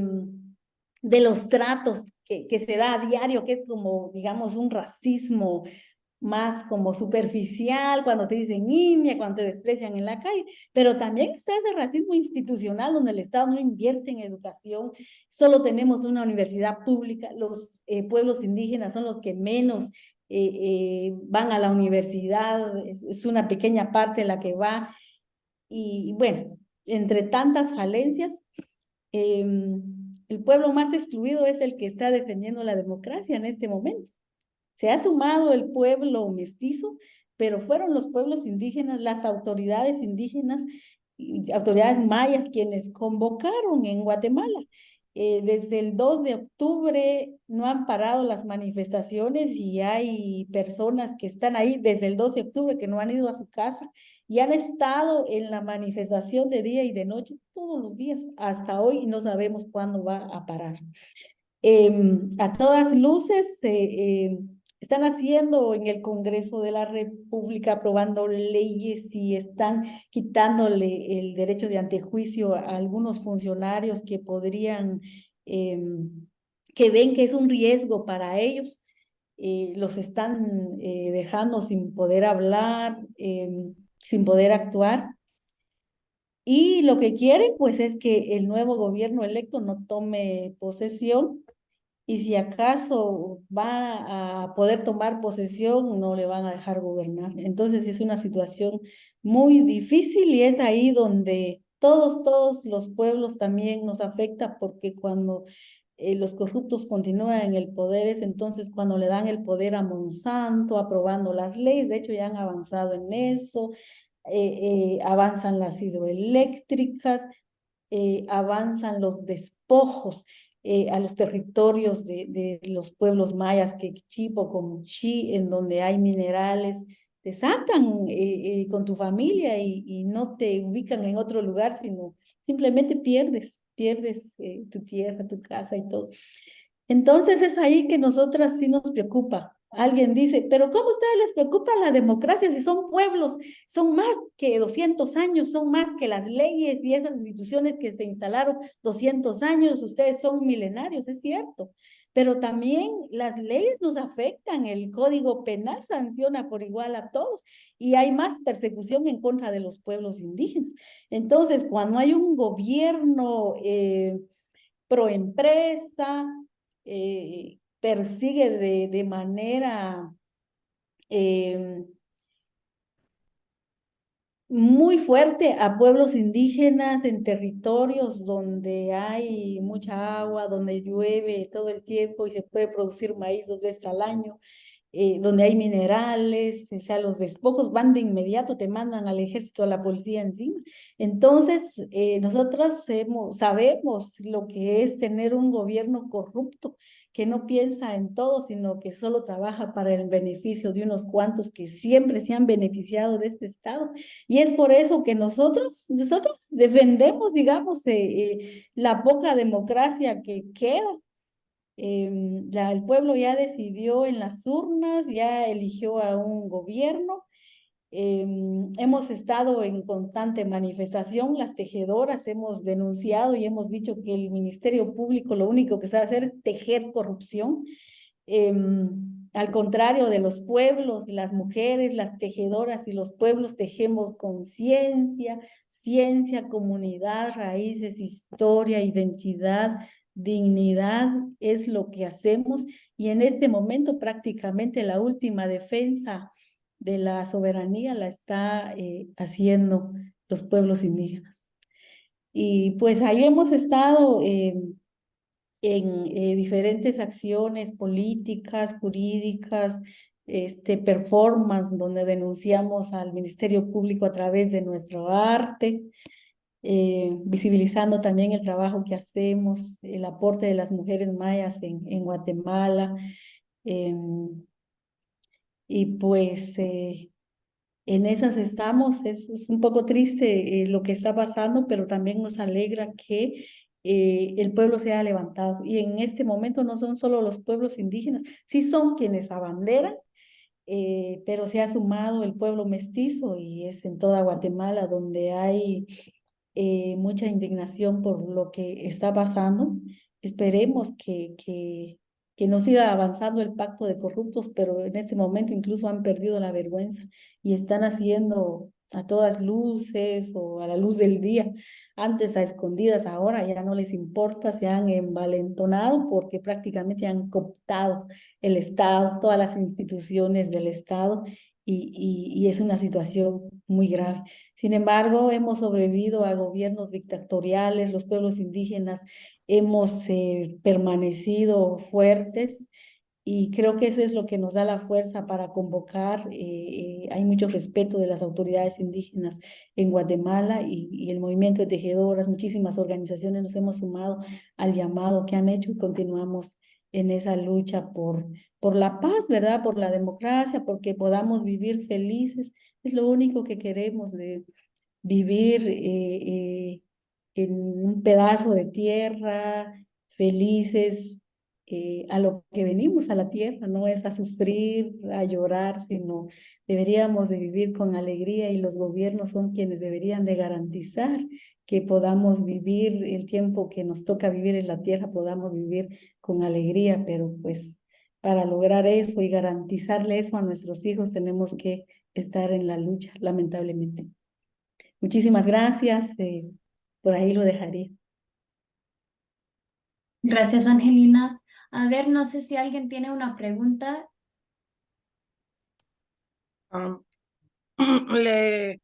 los tratos que se da a diario, que es como, digamos, un racismo más como superficial, cuando te dicen niña, cuando te desprecian en la calle, pero también está ese racismo institucional donde el Estado no invierte en educación, solo tenemos una universidad pública, los pueblos indígenas son los que menos van a la universidad, es una pequeña parte la que va, y bueno, entre tantas falencias, el pueblo más excluido es el que está defendiendo la democracia en este momento. Se ha sumado el pueblo mestizo, pero fueron los pueblos indígenas, las autoridades indígenas, autoridades mayas quienes convocaron en Guatemala. Desde el 2 de octubre no han parado las manifestaciones y hay personas que están ahí desde el 2 de octubre que no han ido a su casa y han estado en la manifestación de día y de noche todos los días hasta hoy y no sabemos cuándo va a parar. A todas luces, están haciendo en el Congreso de la República, aprobando leyes y están quitándole el derecho de antejuicio a algunos funcionarios que podrían, que ven que es un riesgo para ellos, los están dejando sin poder hablar, sin poder actuar. Y lo que quieren, pues, es que el nuevo gobierno electo no tome posesión y si acaso va a poder tomar posesión, no le van a dejar gobernar. Entonces es una situación muy difícil y es ahí donde todos los pueblos también nos afecta porque cuando los corruptos continúan en el poder es entonces cuando le dan el poder a Monsanto, aprobando las leyes, de hecho ya han avanzado en eso, avanzan las hidroeléctricas, avanzan los despojos a los territorios de los pueblos mayas, que Chipo, como Chi, en donde hay minerales, te sacan con tu familia y no te ubican en otro lugar, sino simplemente pierdes tu tierra, tu casa y todo. Entonces es ahí que nosotras sí nos preocupa. Alguien dice, pero ¿cómo a ustedes les preocupa la democracia si son pueblos? Son más que 200 años, son más que las leyes y esas instituciones que se instalaron 200 años, ustedes son milenarios, es cierto. Pero también las leyes nos afectan, el Código Penal sanciona por igual a todos y hay más persecución en contra de los pueblos indígenas. Entonces, cuando hay un gobierno pro empresa, persigue de manera muy fuerte a pueblos indígenas en territorios donde hay mucha agua, donde llueve todo el tiempo y se puede producir maíz 2 veces al año, donde hay minerales, o sea, los despojos van de inmediato, te mandan al ejército, a la policía encima. Entonces, nosotros sabemos lo que es tener un gobierno corrupto, que no piensa en todo, sino que solo trabaja para el beneficio de unos cuantos que siempre se han beneficiado de este Estado. Y es por eso que nosotros defendemos, digamos, la poca democracia que queda. El pueblo ya decidió en las urnas, ya eligió a un gobierno. Hemos estado en constante manifestación, las tejedoras hemos denunciado y hemos dicho que el Ministerio Público lo único que sabe hacer es tejer corrupción. Al contrario de los pueblos, las mujeres, las tejedoras y los pueblos tejemos conciencia, ciencia, comunidad, raíces, historia, identidad, dignidad, es lo que hacemos. Y en este momento prácticamente la última defensa de la soberanía la está haciendo los pueblos indígenas. Y pues ahí hemos estado en diferentes acciones políticas, jurídicas, performance, donde denunciamos al Ministerio Público a través de nuestro arte, visibilizando también el trabajo que hacemos, el aporte de las mujeres mayas en Guatemala. Y pues en esas estamos, es un poco triste lo que está pasando, pero también nos alegra que el pueblo se haya levantado. Y en este momento no son solo los pueblos indígenas, sí son quienes abanderan, pero se ha sumado el pueblo mestizo y es en toda Guatemala donde hay mucha indignación por lo que está pasando. Esperemos que no siga avanzando el pacto de corruptos, pero en este momento incluso han perdido la vergüenza y están haciendo a todas luces o a la luz del día, antes a escondidas, ahora ya no les importa, se han envalentonado porque prácticamente han cooptado el Estado, todas las instituciones del Estado y es una situación muy grave. Sin embargo, hemos sobrevivido a gobiernos dictatoriales, los pueblos indígenas hemos permanecido fuertes y creo que eso es lo que nos da la fuerza para convocar. Hay mucho respeto de las autoridades indígenas en Guatemala y el movimiento de tejedoras, muchísimas organizaciones nos hemos sumado al llamado que han hecho y continuamos en esa lucha por la paz, ¿verdad? Por la democracia, porque podamos vivir felices. Es lo único que queremos, de vivir en un pedazo de tierra, felices, a lo que venimos a la tierra, no es a sufrir, a llorar, sino deberíamos de vivir con alegría y los gobiernos son quienes deberían de garantizar que podamos vivir el tiempo que nos toca vivir en la tierra, podamos vivir con alegría, pero pues para lograr eso y garantizarle eso a nuestros hijos tenemos que estar en la lucha, lamentablemente. Muchísimas gracias. Por ahí lo dejaría. Gracias, Angelina. A ver, no sé si alguien tiene una pregunta. Le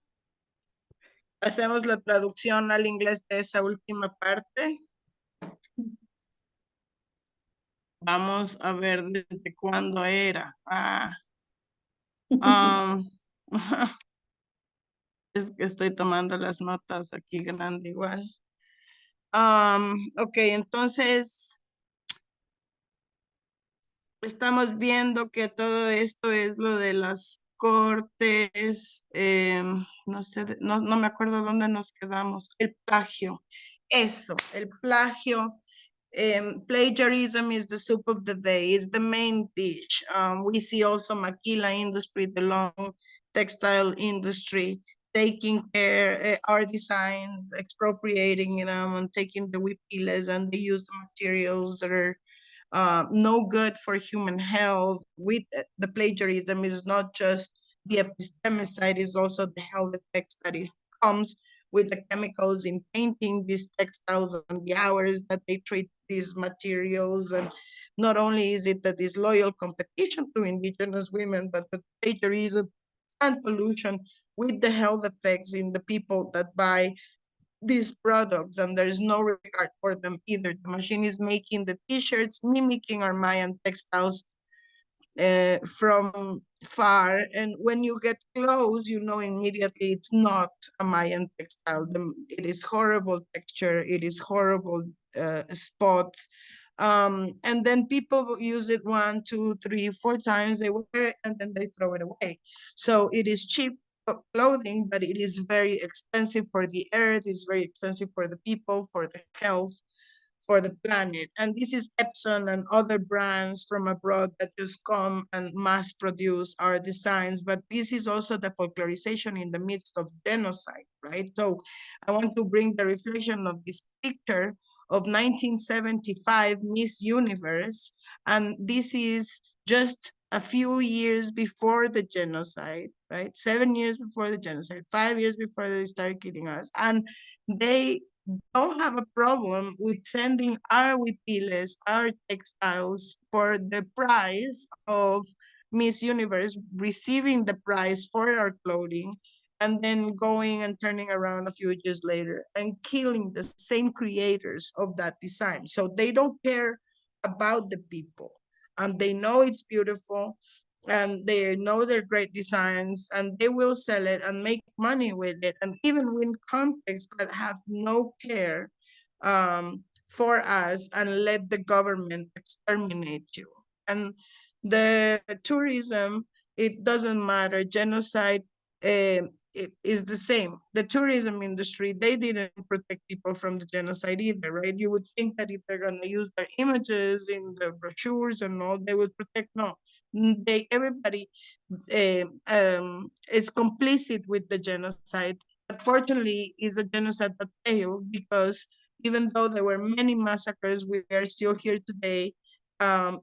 hacemos la traducción al inglés de esa última parte. Vamos a ver desde cuándo era. Es que estoy tomando las notas aquí grande igual. Ok, entonces estamos viendo que todo esto es lo de las cortes, no sé, no me acuerdo dónde nos quedamos. El plagio, eso, el plagio. Plagiarism is the soup of the day. It's the main dish. We see also maquila industry, the long textile industry, taking care, our designs, expropriating them and taking the huipiles, and they use the materials that are no good for human health. With the plagiarism is not just the epistemicide, is also the health effects that it comes with the chemicals in painting these textiles and the hours that they treat these materials. And not only is it a disloyal competition to indigenous women, but the plagiarism and pollution with the health effects in the people that buy these products, and there's no regard for them either. The machine is making the t-shirts mimicking our Mayan textiles from far, and when you get close, you know immediately it's not a Mayan textile. It is horrible texture, it is horrible spots, and then people use it 1, 2, 3, 4 times, they wear it and then they throw it away. So it is cheap clothing, but it is very expensive for the earth, it's very expensive for the people, for the health, for the planet. And this is Epson and other brands from abroad that just come and mass produce our designs. But this is also the folklorization in the midst of genocide, right? So I want to bring the reflection of this picture of 1975 Miss Universe. And this is just a few years before the genocide, right? 7 years before the genocide, 5 years before they started killing us. And they don't have a problem with sending our huipiles, our textiles, for the price of Miss Universe, receiving the prize for our clothing, and then going and turning around a few years later and killing the same creators of that design. So they don't care about the people, and they know it's beautiful, and they know they're great designs, and they will sell it and make money with it, and even win contests, but have no care for us, and let the government exterminate you. And the tourism, it doesn't matter. Genocide, it is the same. The tourism industry, they didn't protect people from the genocide either, right? You would think that if they're going to use their images in the brochures and all, they would protect. No, everybody is complicit with the genocide. But fortunately, it's a genocide that failed, because even though there were many massacres, we are still here today.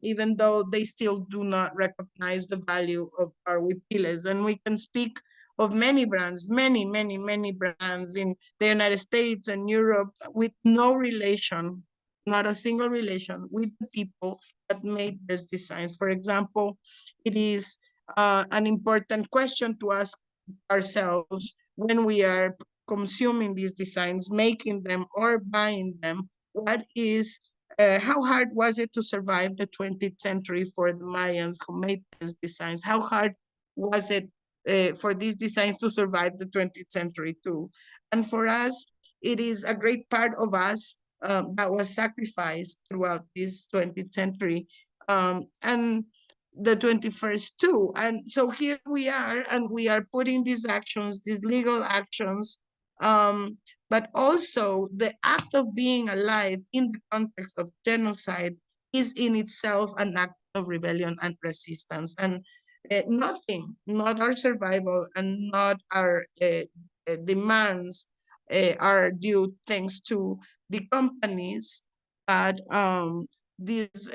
Even though they still do not recognize the value of our huipiles. And we can speak of many brands, many brands in the United States and Europe with no relation, not a single relation with the people that made these designs. For example, it is an important question to ask ourselves when we are consuming these designs, making them or buying them. What is, how hard was it to survive the 20th century for the Mayans who made these designs? How hard was it for these designs to survive the 20th century too? And for us, it is a great part of us that was sacrificed throughout this 20th century. And the 21st too. And so here we are, and we are putting these actions, these legal actions, but also the act of being alive in the context of genocide is in itself an act of rebellion and resistance. And nothing, not our survival and not our demands are due thanks to the companies that this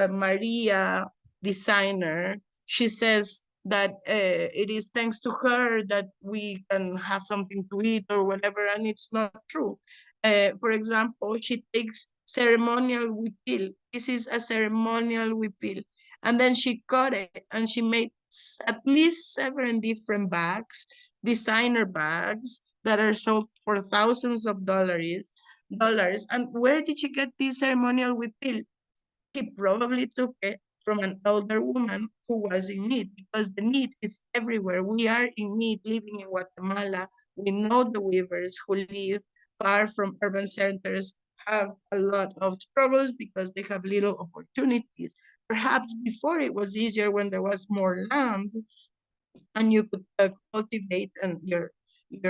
Maria designer, she says that it is thanks to her that we can have something to eat or whatever, and it's not true. For example, she takes ceremonial huipil. This is a ceremonial huipil. And then she cut it and she made at least 7 different bags, designer bags that are sold for thousands of dollars. And where did she get this ceremonial huipil? He probably took it from an older woman who was in need, because the need is everywhere. We are in need living in Guatemala. We know the weavers who live far from urban centers have a lot of struggles because they have little opportunities. Perhaps before it was easier when there was more land and you could cultivate and your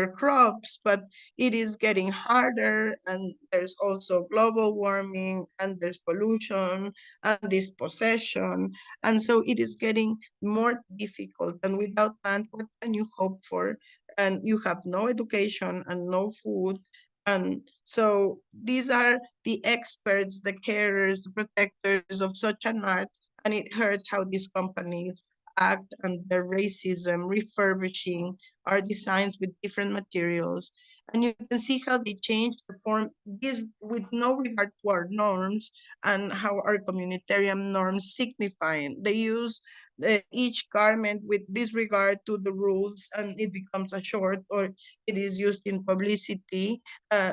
crops, but it is getting harder, and there's also global warming, and there's pollution and dispossession, and so it is getting more difficult. And without land, what can you hope for? And you have no education and no food. And so these are the experts, the carers, the protectors of such an art, and it hurts how these companies act and their racism, refurbishing our designs with different materials. And you can see how they change the form, this with no regard to our norms and how our communitarian norms signifying. They use each garment with disregard to the rules, and it becomes a short, or it is used in publicity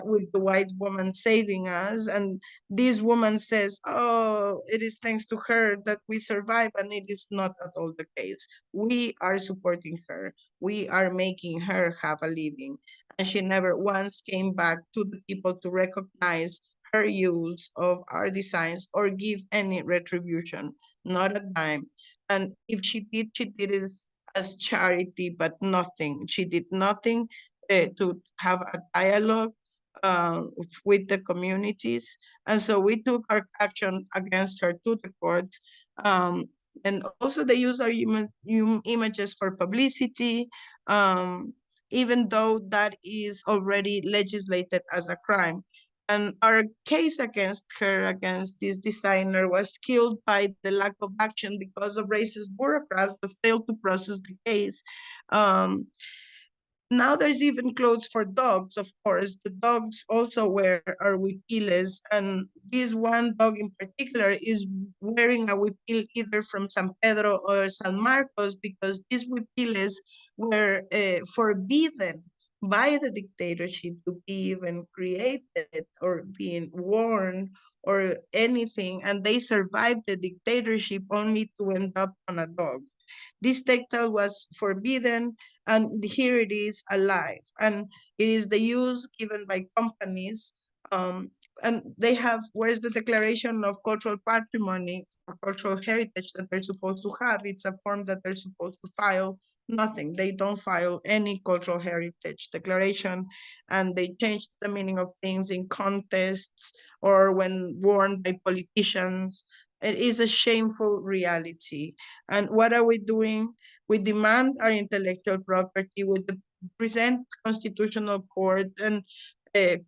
with the white woman saving us. And this woman says, oh, it is thanks to her that we survive, and it is not at all the case. We are supporting her. We are making her have a living. And she never once came back to the people to recognize her use of our designs or give any retribution, not a dime. And if she did it as charity, but nothing. She did nothing to have a dialogue with the communities. And so we took our action against her to the court. And also they use our images for publicity, even though that is already legislated as a crime. And our case against her, against this designer, was killed by the lack of action because of racist bureaucrats that failed to process the case. Now there's even clothes for dogs, of course. The dogs also wear our huipiles, and this one dog in particular is wearing a huipil either from San Pedro or San Marcos, because these huipiles were forbidden by the dictatorship to be even created or being worn or anything, and they survived the dictatorship only to end up on a dog. This textile was forbidden, and here it is alive. And it is the use given by companies. And they have, where's the declaration of cultural patrimony or cultural heritage that they're supposed to have? It's a form that they're supposed to file. Nothing. They don't file any cultural heritage declaration, and they change the meaning of things in contests or when worn by politicians. It is a shameful reality. And what are we doing? We demand our intellectual property. We present constitutional court and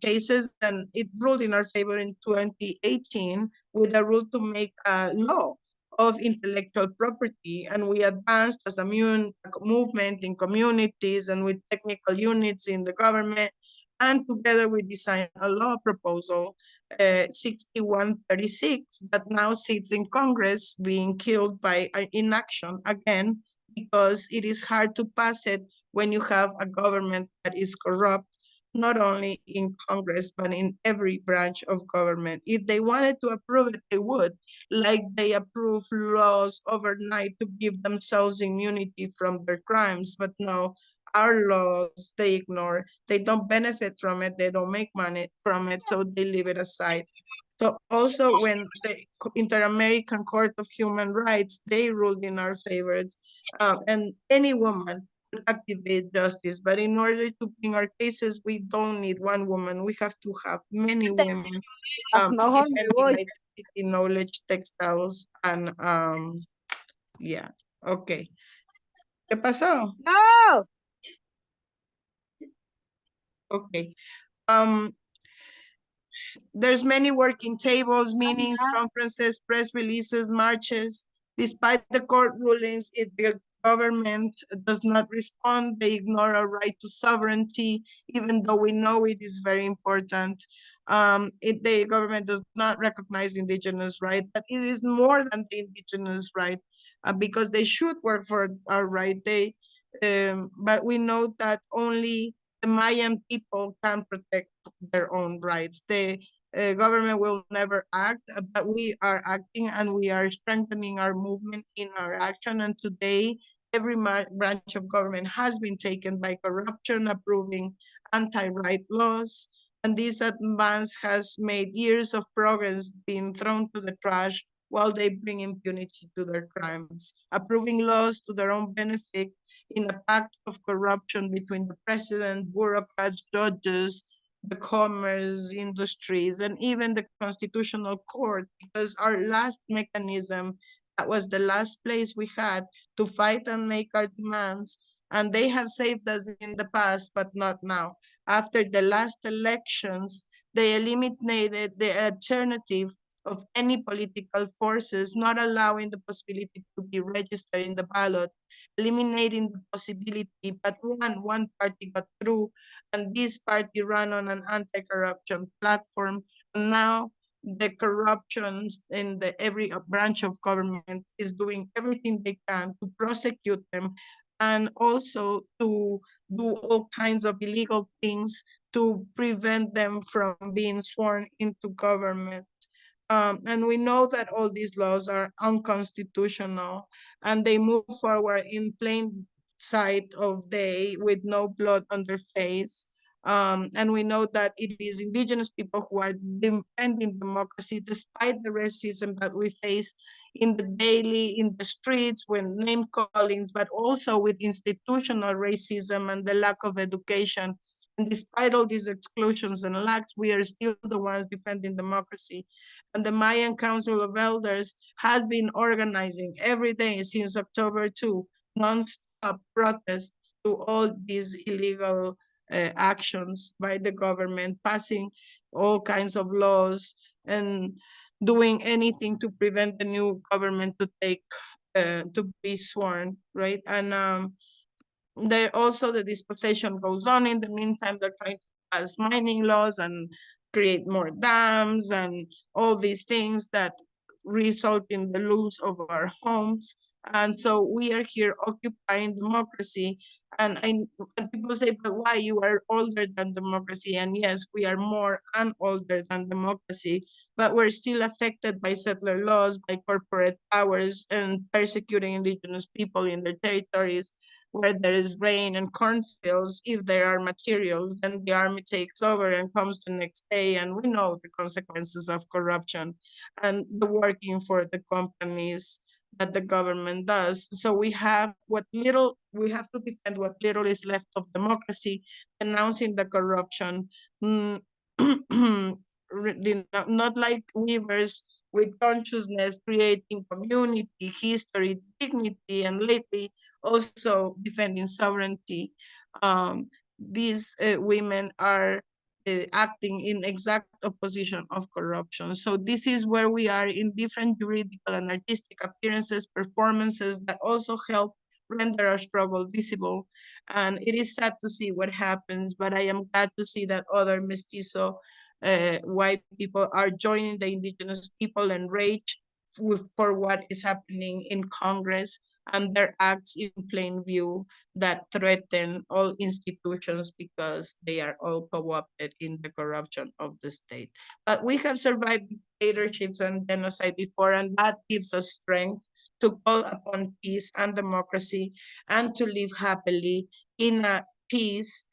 cases, and it ruled in our favor in 2018 with a rule to make a law of intellectual property. And we advanced as a movement in communities and with technical units in the government. And together we designed a law proposal 6136 that now sits in Congress being killed by inaction again because it is hard to pass it when you have a government that is corrupt, not only in Congress, but in every branch of government. If they wanted to approve it, they would, like they approve laws overnight to give themselves immunity from their crimes. But no, our laws, they ignore. They don't benefit from it. They don't make money from it, so they leave it aside. So also when the Inter-American Court of Human Rights, they ruled in our favor, and any woman could activate justice. But in order to bring our cases, we don't need one woman. We have to have many women Mejor me voy. defending identity, knowledge, textiles, and yeah. Okay. ¿Qué pasó? No. Okay. There's many working tables, meetings, conferences, press releases, marches. Despite the court rulings, if the government does not respond, they ignore our right to sovereignty, even though we know it is very important. If the government does not recognize indigenous right, but it is more than the indigenous right, because they should work for our right. But we know that only the Mayan people can protect their own rights. The government will never act, but we are acting and we are strengthening our movement in our action. And today, every branch of government has been taken by corruption, approving anti-right laws. And this advance has made years of progress being thrown to the trash while they bring impunity to their crimes, approving laws to their own benefit in a pact of corruption between the president, bureaucrats, judges, the commerce industries, and even the constitutional court, because our last mechanism, that was the last place we had to fight and make our demands, and they have saved us in the past, but not now. After the last elections, they eliminated the alternative of any political forces, not allowing the possibility to be registered in the ballot, eliminating the possibility, but one party got through, and this party ran on an anti-corruption platform. And now the corruptions in every branch of government is doing everything they can to prosecute them and also to do all kinds of illegal things to prevent them from being sworn into government. And we know that all these laws are unconstitutional and they move forward in plain sight of day with no blood on their face. And we know that it is indigenous people who are defending democracy despite the racism that we face in the daily, in the streets, with name callings, but also with institutional racism and the lack of education. And despite all these exclusions and lacks, we are still the ones defending democracy. And the Mayan Council of Elders has been organizing every day since October 2, non-stop protests to all these illegal actions by the government, passing all kinds of laws and doing anything to prevent the new government to be sworn, right? And there also the dispossession goes on. In the meantime, they're trying to pass mining laws and create more dams and all these things that result in the loss of our homes. And so we are here occupying democracy. And people say, but why? You are older than democracy. And yes, we are more and older than democracy, but we're still affected by settler laws, by corporate powers, and persecuting indigenous people in their territories where there is rain and cornfields. If there are materials, then the army takes over and comes the next day. And we know the consequences of corruption and the working for the companies that the government does. So we have we have to defend what little is left of democracy, denouncing the corruption, not like weavers with consciousness, creating community, history, dignity, and lately also defending sovereignty. These women are acting in exact opposition of corruption. So this is where we are in different juridical and artistic appearances, performances that also help render our struggle visible. And it is sad to see what happens, but I am glad to see that other mestizo white people are joining the indigenous people and rage for what is happening in Congress. and their acts in plain view that threaten all institutions because they are all co-opted in the corruption of the state. But we have survived dictatorships and genocide before, and that gives us strength to call upon peace and democracy and to live happily in a peace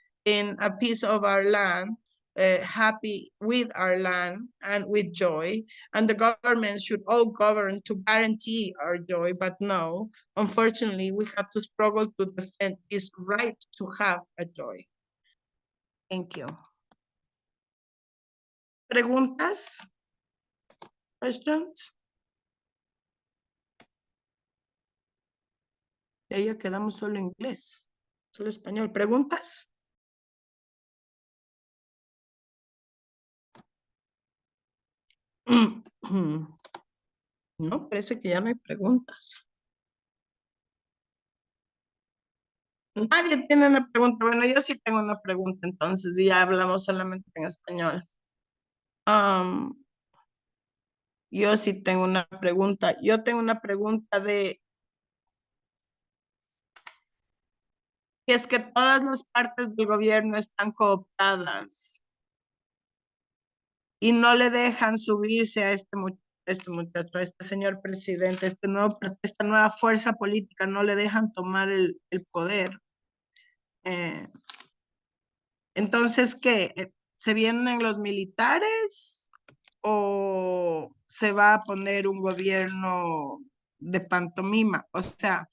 of our land, happy with our land and with joy. And the government should all govern to guarantee our joy, but no, unfortunately, we have to struggle to defend this right to have a joy. Thank you. ¿Preguntas? Questions? Ya quedamos solo en inglés, solo español. ¿Preguntas? No, parece que ya no hay preguntas. Nadie tiene una pregunta. Bueno, yo sí tengo una pregunta, entonces, y ya hablamos solamente en español. Yo sí tengo una pregunta. Yo tengo una pregunta de si es que todas las partes del gobierno están cooptadas y no le dejan subirse a este muchacho, a este señor presidente, esta nueva fuerza política, no le dejan tomar el poder. Entonces, ¿qué? ¿Se vienen los militares o se va a poner un gobierno de pantomima? O sea,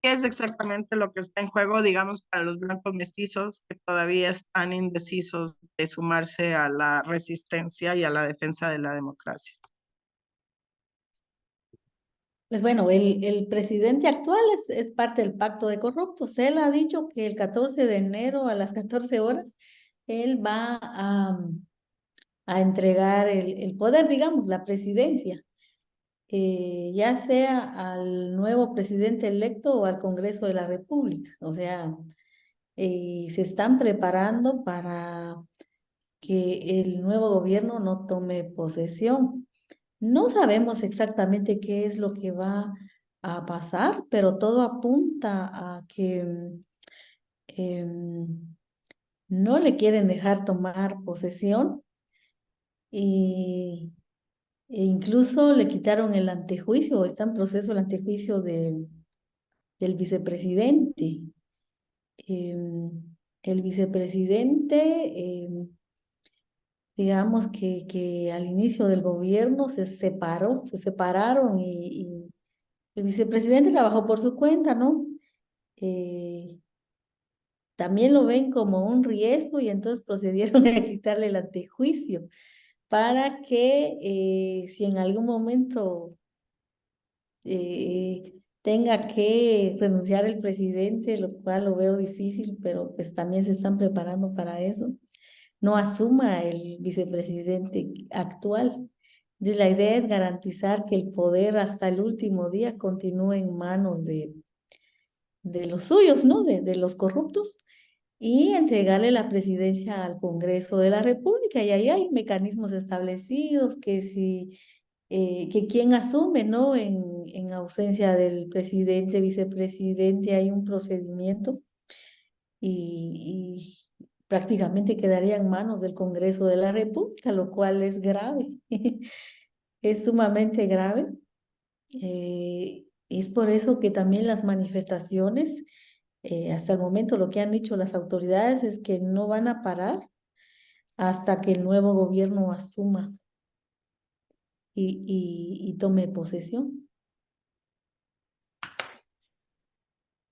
¿qué es exactamente lo que está en juego, digamos, para los blancos mestizos que todavía están indecisos de sumarse a la resistencia y a la defensa de la democracia? Pues bueno, el presidente actual es parte del pacto de corruptos. Él ha dicho que el 14 de enero a las 14 horas, él va a entregar el poder, digamos, la presidencia, ya sea al nuevo presidente electo o al Congreso de la República. O sea, se están preparando para que el nuevo gobierno no tome posesión. No sabemos exactamente qué es lo que va a pasar, pero todo apunta a que no le quieren dejar tomar posesión y, e incluso le quitaron el antejuicio, está en proceso el antejuicio del vicepresidente. El vicepresidente, digamos que al inicio del gobierno se separaron y el vicepresidente trabajó por su cuenta, ¿no? También lo ven como un riesgo y entonces procedieron a quitarle el antejuicio para que si en algún momento tenga que renunciar el presidente, lo cual lo veo difícil, pero pues también se están preparando para eso, no asuma el vicepresidente actual. Entonces, la idea es garantizar que el poder hasta el último día continúe en manos de los suyos, ¿no? De los corruptos, y entregarle la presidencia al Congreso de la República. Y ahí hay mecanismos establecidos que quien asume, ¿no? En ausencia del presidente, vicepresidente, hay un procedimiento y prácticamente quedaría en manos del Congreso de la República, lo cual es grave, es sumamente grave. Es por eso que también las manifestaciones, hasta el momento lo que han dicho las autoridades es que no van a parar hasta que el nuevo gobierno asuma y tome posesión.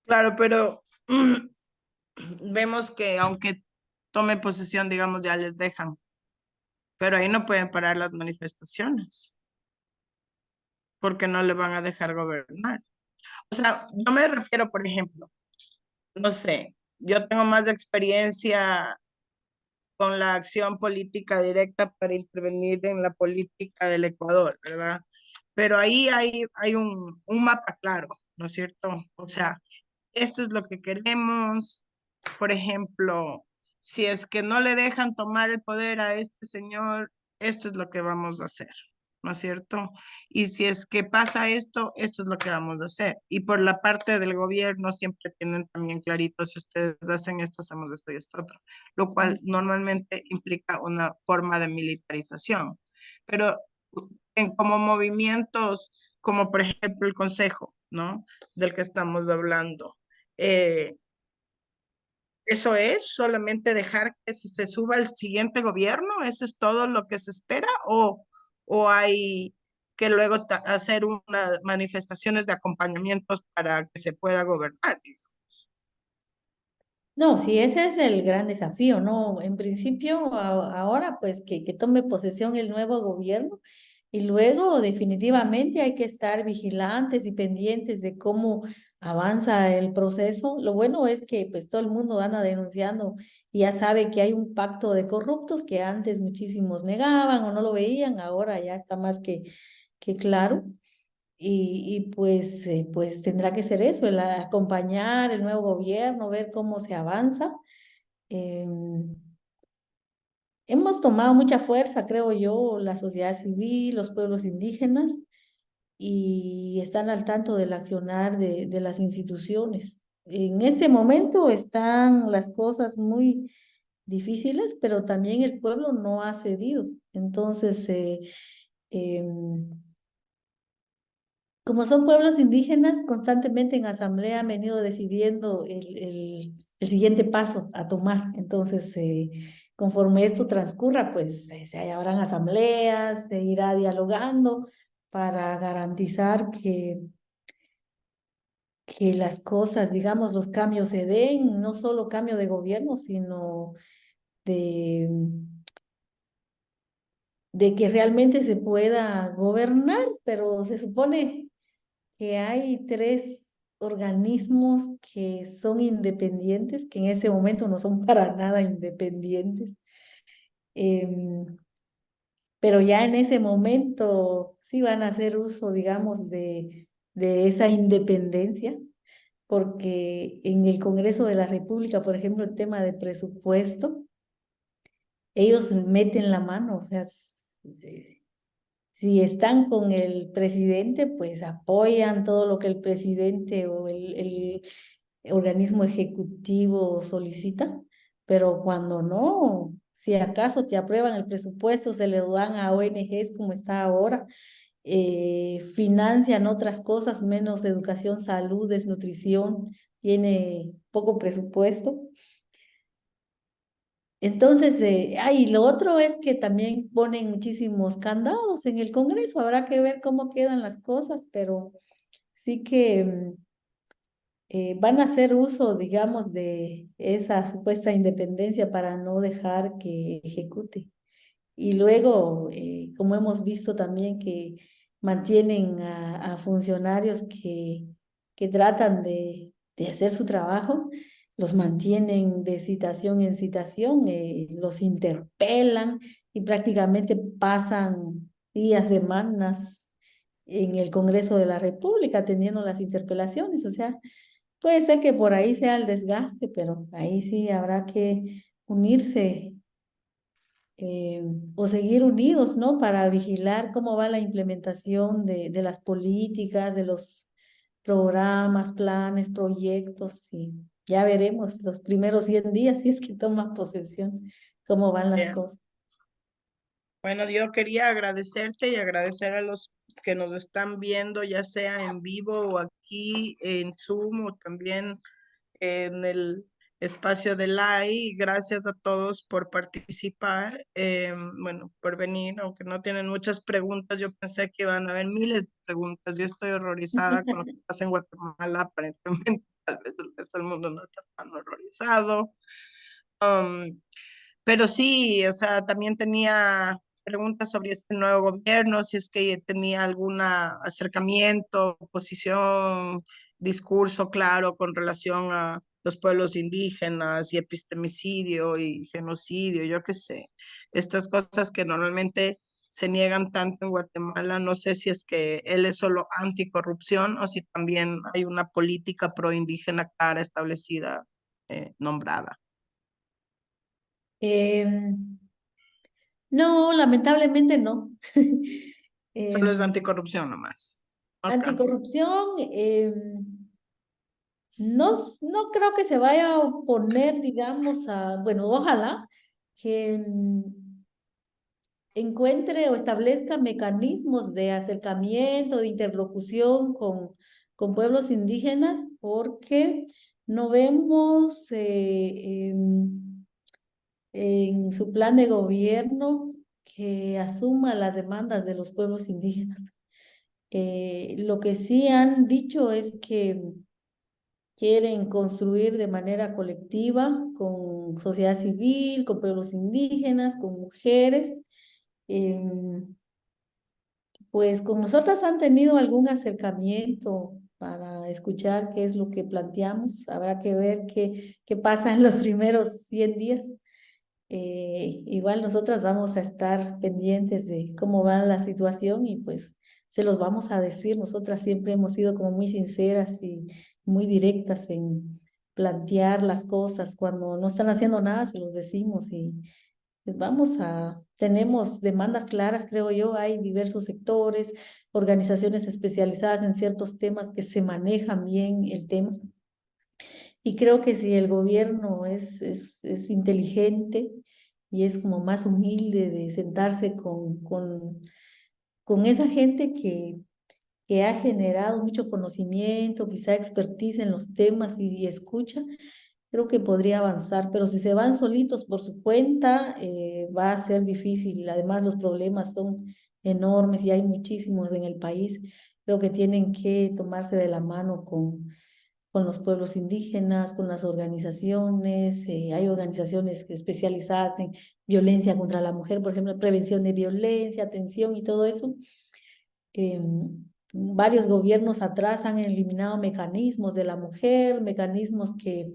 Claro, pero vemos que aunque tome posesión, digamos, ya les dejan, pero ahí no pueden parar las manifestaciones porque no le van a dejar gobernar. O sea, yo me refiero, por ejemplo, no sé, yo tengo más experiencia con la acción política directa para intervenir en la política del Ecuador, ¿verdad? Pero ahí hay un mapa claro, ¿no es cierto? O sea, esto es lo que queremos. Por ejemplo, si es que no le dejan tomar el poder a este señor, esto es lo que vamos a hacer. ¿no es cierto? Y si es que pasa esto, esto es lo que vamos a hacer. Y por la parte del gobierno siempre tienen también clarito, si ustedes hacen esto, hacemos esto y esto otro, lo cual normalmente implica una forma de militarización. Pero como movimientos, como por ejemplo el Consejo, ¿no? Del que estamos hablando. ¿Eso es solamente dejar que se suba el siguiente gobierno? ¿Eso es todo lo que se espera? ¿O hay que luego hacer unas manifestaciones de acompañamientos para que se pueda gobernar? No, sí, ese es el gran desafío, ¿no? En principio, ahora pues que tome posesión el nuevo gobierno y luego definitivamente hay que estar vigilantes y pendientes de cómo avanza el proceso. Lo bueno es que pues todo el mundo anda denunciando y ya sabe que hay un pacto de corruptos que antes muchísimos negaban o no lo veían, ahora ya está más que claro. Pues tendrá que ser eso, el acompañar el nuevo gobierno, ver cómo se avanza. Em, Hemos tomado mucha fuerza, creo yo, la sociedad civil, los pueblos indígenas, y están al tanto del accionar de las instituciones. En este momento están las cosas muy difíciles, pero también el pueblo no ha cedido. Entonces, em, como son pueblos indígenas, constantemente en asamblea han venido decidiendo el siguiente paso a tomar. Entonces, conforme esto transcurra, pues se habrán asambleas, se irá dialogando para garantizar que las cosas, digamos, los cambios se den, no solo cambio de gobierno, sino de, de que realmente se pueda gobernar, pero se supone que hay tres organismos que son independientes, que en ese momento no son para nada independientes, em, pero ya en ese momento sí van a hacer uso, digamos, de esa independencia, porque en el Congreso de la República, por ejemplo, el tema de presupuesto, ellos meten la mano, o sea, si están con el presidente, pues apoyan todo lo que el presidente o el organismo ejecutivo solicita, pero cuando no, si acaso te aprueban el presupuesto, se le dan a ONGs como está ahora, financian otras cosas, menos educación, salud, desnutrición, tiene poco presupuesto. Entonces, lo otro es que también ponen muchísimos candados en el Congreso. Habrá que ver cómo quedan las cosas, pero sí que van a hacer uso, digamos, de esa supuesta independencia para no dejar que ejecute. Y luego, como hemos visto también que mantienen a funcionarios que tratan de hacer su trabajo, los mantienen de citación en citación, los interpelan y prácticamente pasan días, semanas en el Congreso de la República atendiendo las interpelaciones. O sea, puede ser que por ahí sea el desgaste, pero ahí sí habrá que unirse eh, o seguir unidos, ¿no? Para vigilar cómo va la implementación de las políticas, de los programas, planes, proyectos, y ya veremos los primeros 100 días, si es que toma posesión, cómo van las Bien. cosas. Bueno, yo quería agradecerte y agradecer a los que nos están viendo, ya sea en vivo o aquí en Zoom o también en el espacio de live. Gracias a todos por participar, bueno, por venir, aunque no tienen muchas preguntas, yo pensé que iban a haber miles de preguntas. Yo estoy horrorizada con lo que pasa en Guatemala, aparentemente, tal vez el resto del mundo no está tan horrorizado. Um, pero sí, o sea, también tenía preguntas sobre este nuevo gobierno, si es que tenía algún acercamiento, posición, discurso claro con relación a los pueblos indígenas y epistemicidio y genocidio, yo qué sé. Estas cosas que normalmente se niegan tanto en Guatemala, no sé si es que él es solo anticorrupción o si también hay una política proindígena clara establecida, nombrada. No, lamentablemente no. Solo es Em, anticorrupción nomás. Ok. Anticorrupción, no creo que se vaya a oponer, digamos, bueno, ojalá que encuentre o establezca mecanismos de acercamiento, de interlocución con pueblos indígenas, porque no vemos en su plan de gobierno que asuma las demandas de los pueblos indígenas. Lo que sí han dicho es que quieren construir de manera colectiva con sociedad civil, con pueblos indígenas, con mujeres. Pues con nosotras han tenido algún acercamiento para escuchar qué es lo que planteamos. Habrá que ver qué pasa en los primeros 100 días. Igual nosotras vamos a estar pendientes de cómo va la situación y pues se los vamos a decir. Nosotras siempre hemos sido como muy sinceras y muy directas en plantear las cosas. Cuando no están haciendo nada, se los decimos y pues tenemos demandas claras, creo yo. Hay diversos sectores, organizaciones especializadas en ciertos temas que se manejan bien el tema. Y creo que si el gobierno es inteligente y es como más humilde de sentarse con esa gente que ha generado mucho conocimiento, quizá expertise en los temas y escucha, creo que podría avanzar. Pero si se van solitos por su cuenta, va a ser difícil. Además, los problemas son enormes y hay muchísimos en el país. Creo que tienen que tomarse de la mano con los pueblos indígenas, con las organizaciones. Hay organizaciones especializadas en violencia contra la mujer, por ejemplo, prevención de violencia, atención y todo eso. Varios gobiernos atrás han eliminado mecanismos de la mujer, mecanismos que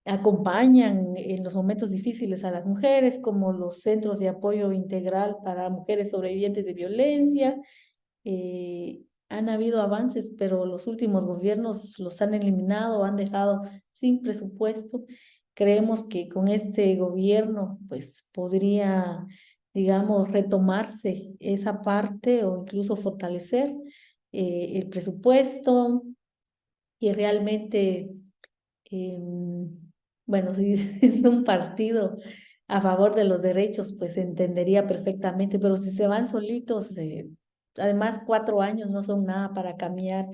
acompañan en los momentos difíciles a las mujeres, como los centros de apoyo integral para mujeres sobrevivientes de violencia. Han habido avances, pero los últimos gobiernos los han eliminado, han dejado sin presupuesto. Creemos que con este gobierno, pues podría, digamos, retomarse esa parte o incluso fortalecer el presupuesto y realmente, bueno, si es un partido a favor de los derechos, pues se entendería perfectamente, pero si se van solitos, además 4 años no son nada para cambiar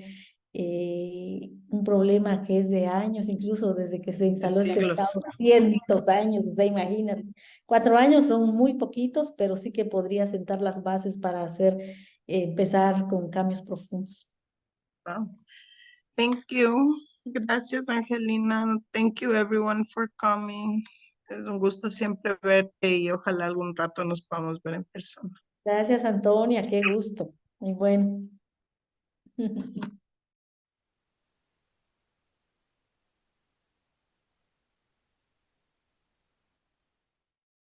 un problema que es de años, incluso desde que se instaló este Siglos. Estado, cientos años, o sea, imagínate, 4 años son muy poquitos, pero sí que podría sentar las bases para empezar con cambios profundos. Wow. Thank you. Gracias, Angelina. Thank you, everyone, for coming. Es un gusto siempre verte y ojalá algún rato nos podamos ver en persona. Gracias, Antonia, qué gusto, muy bueno.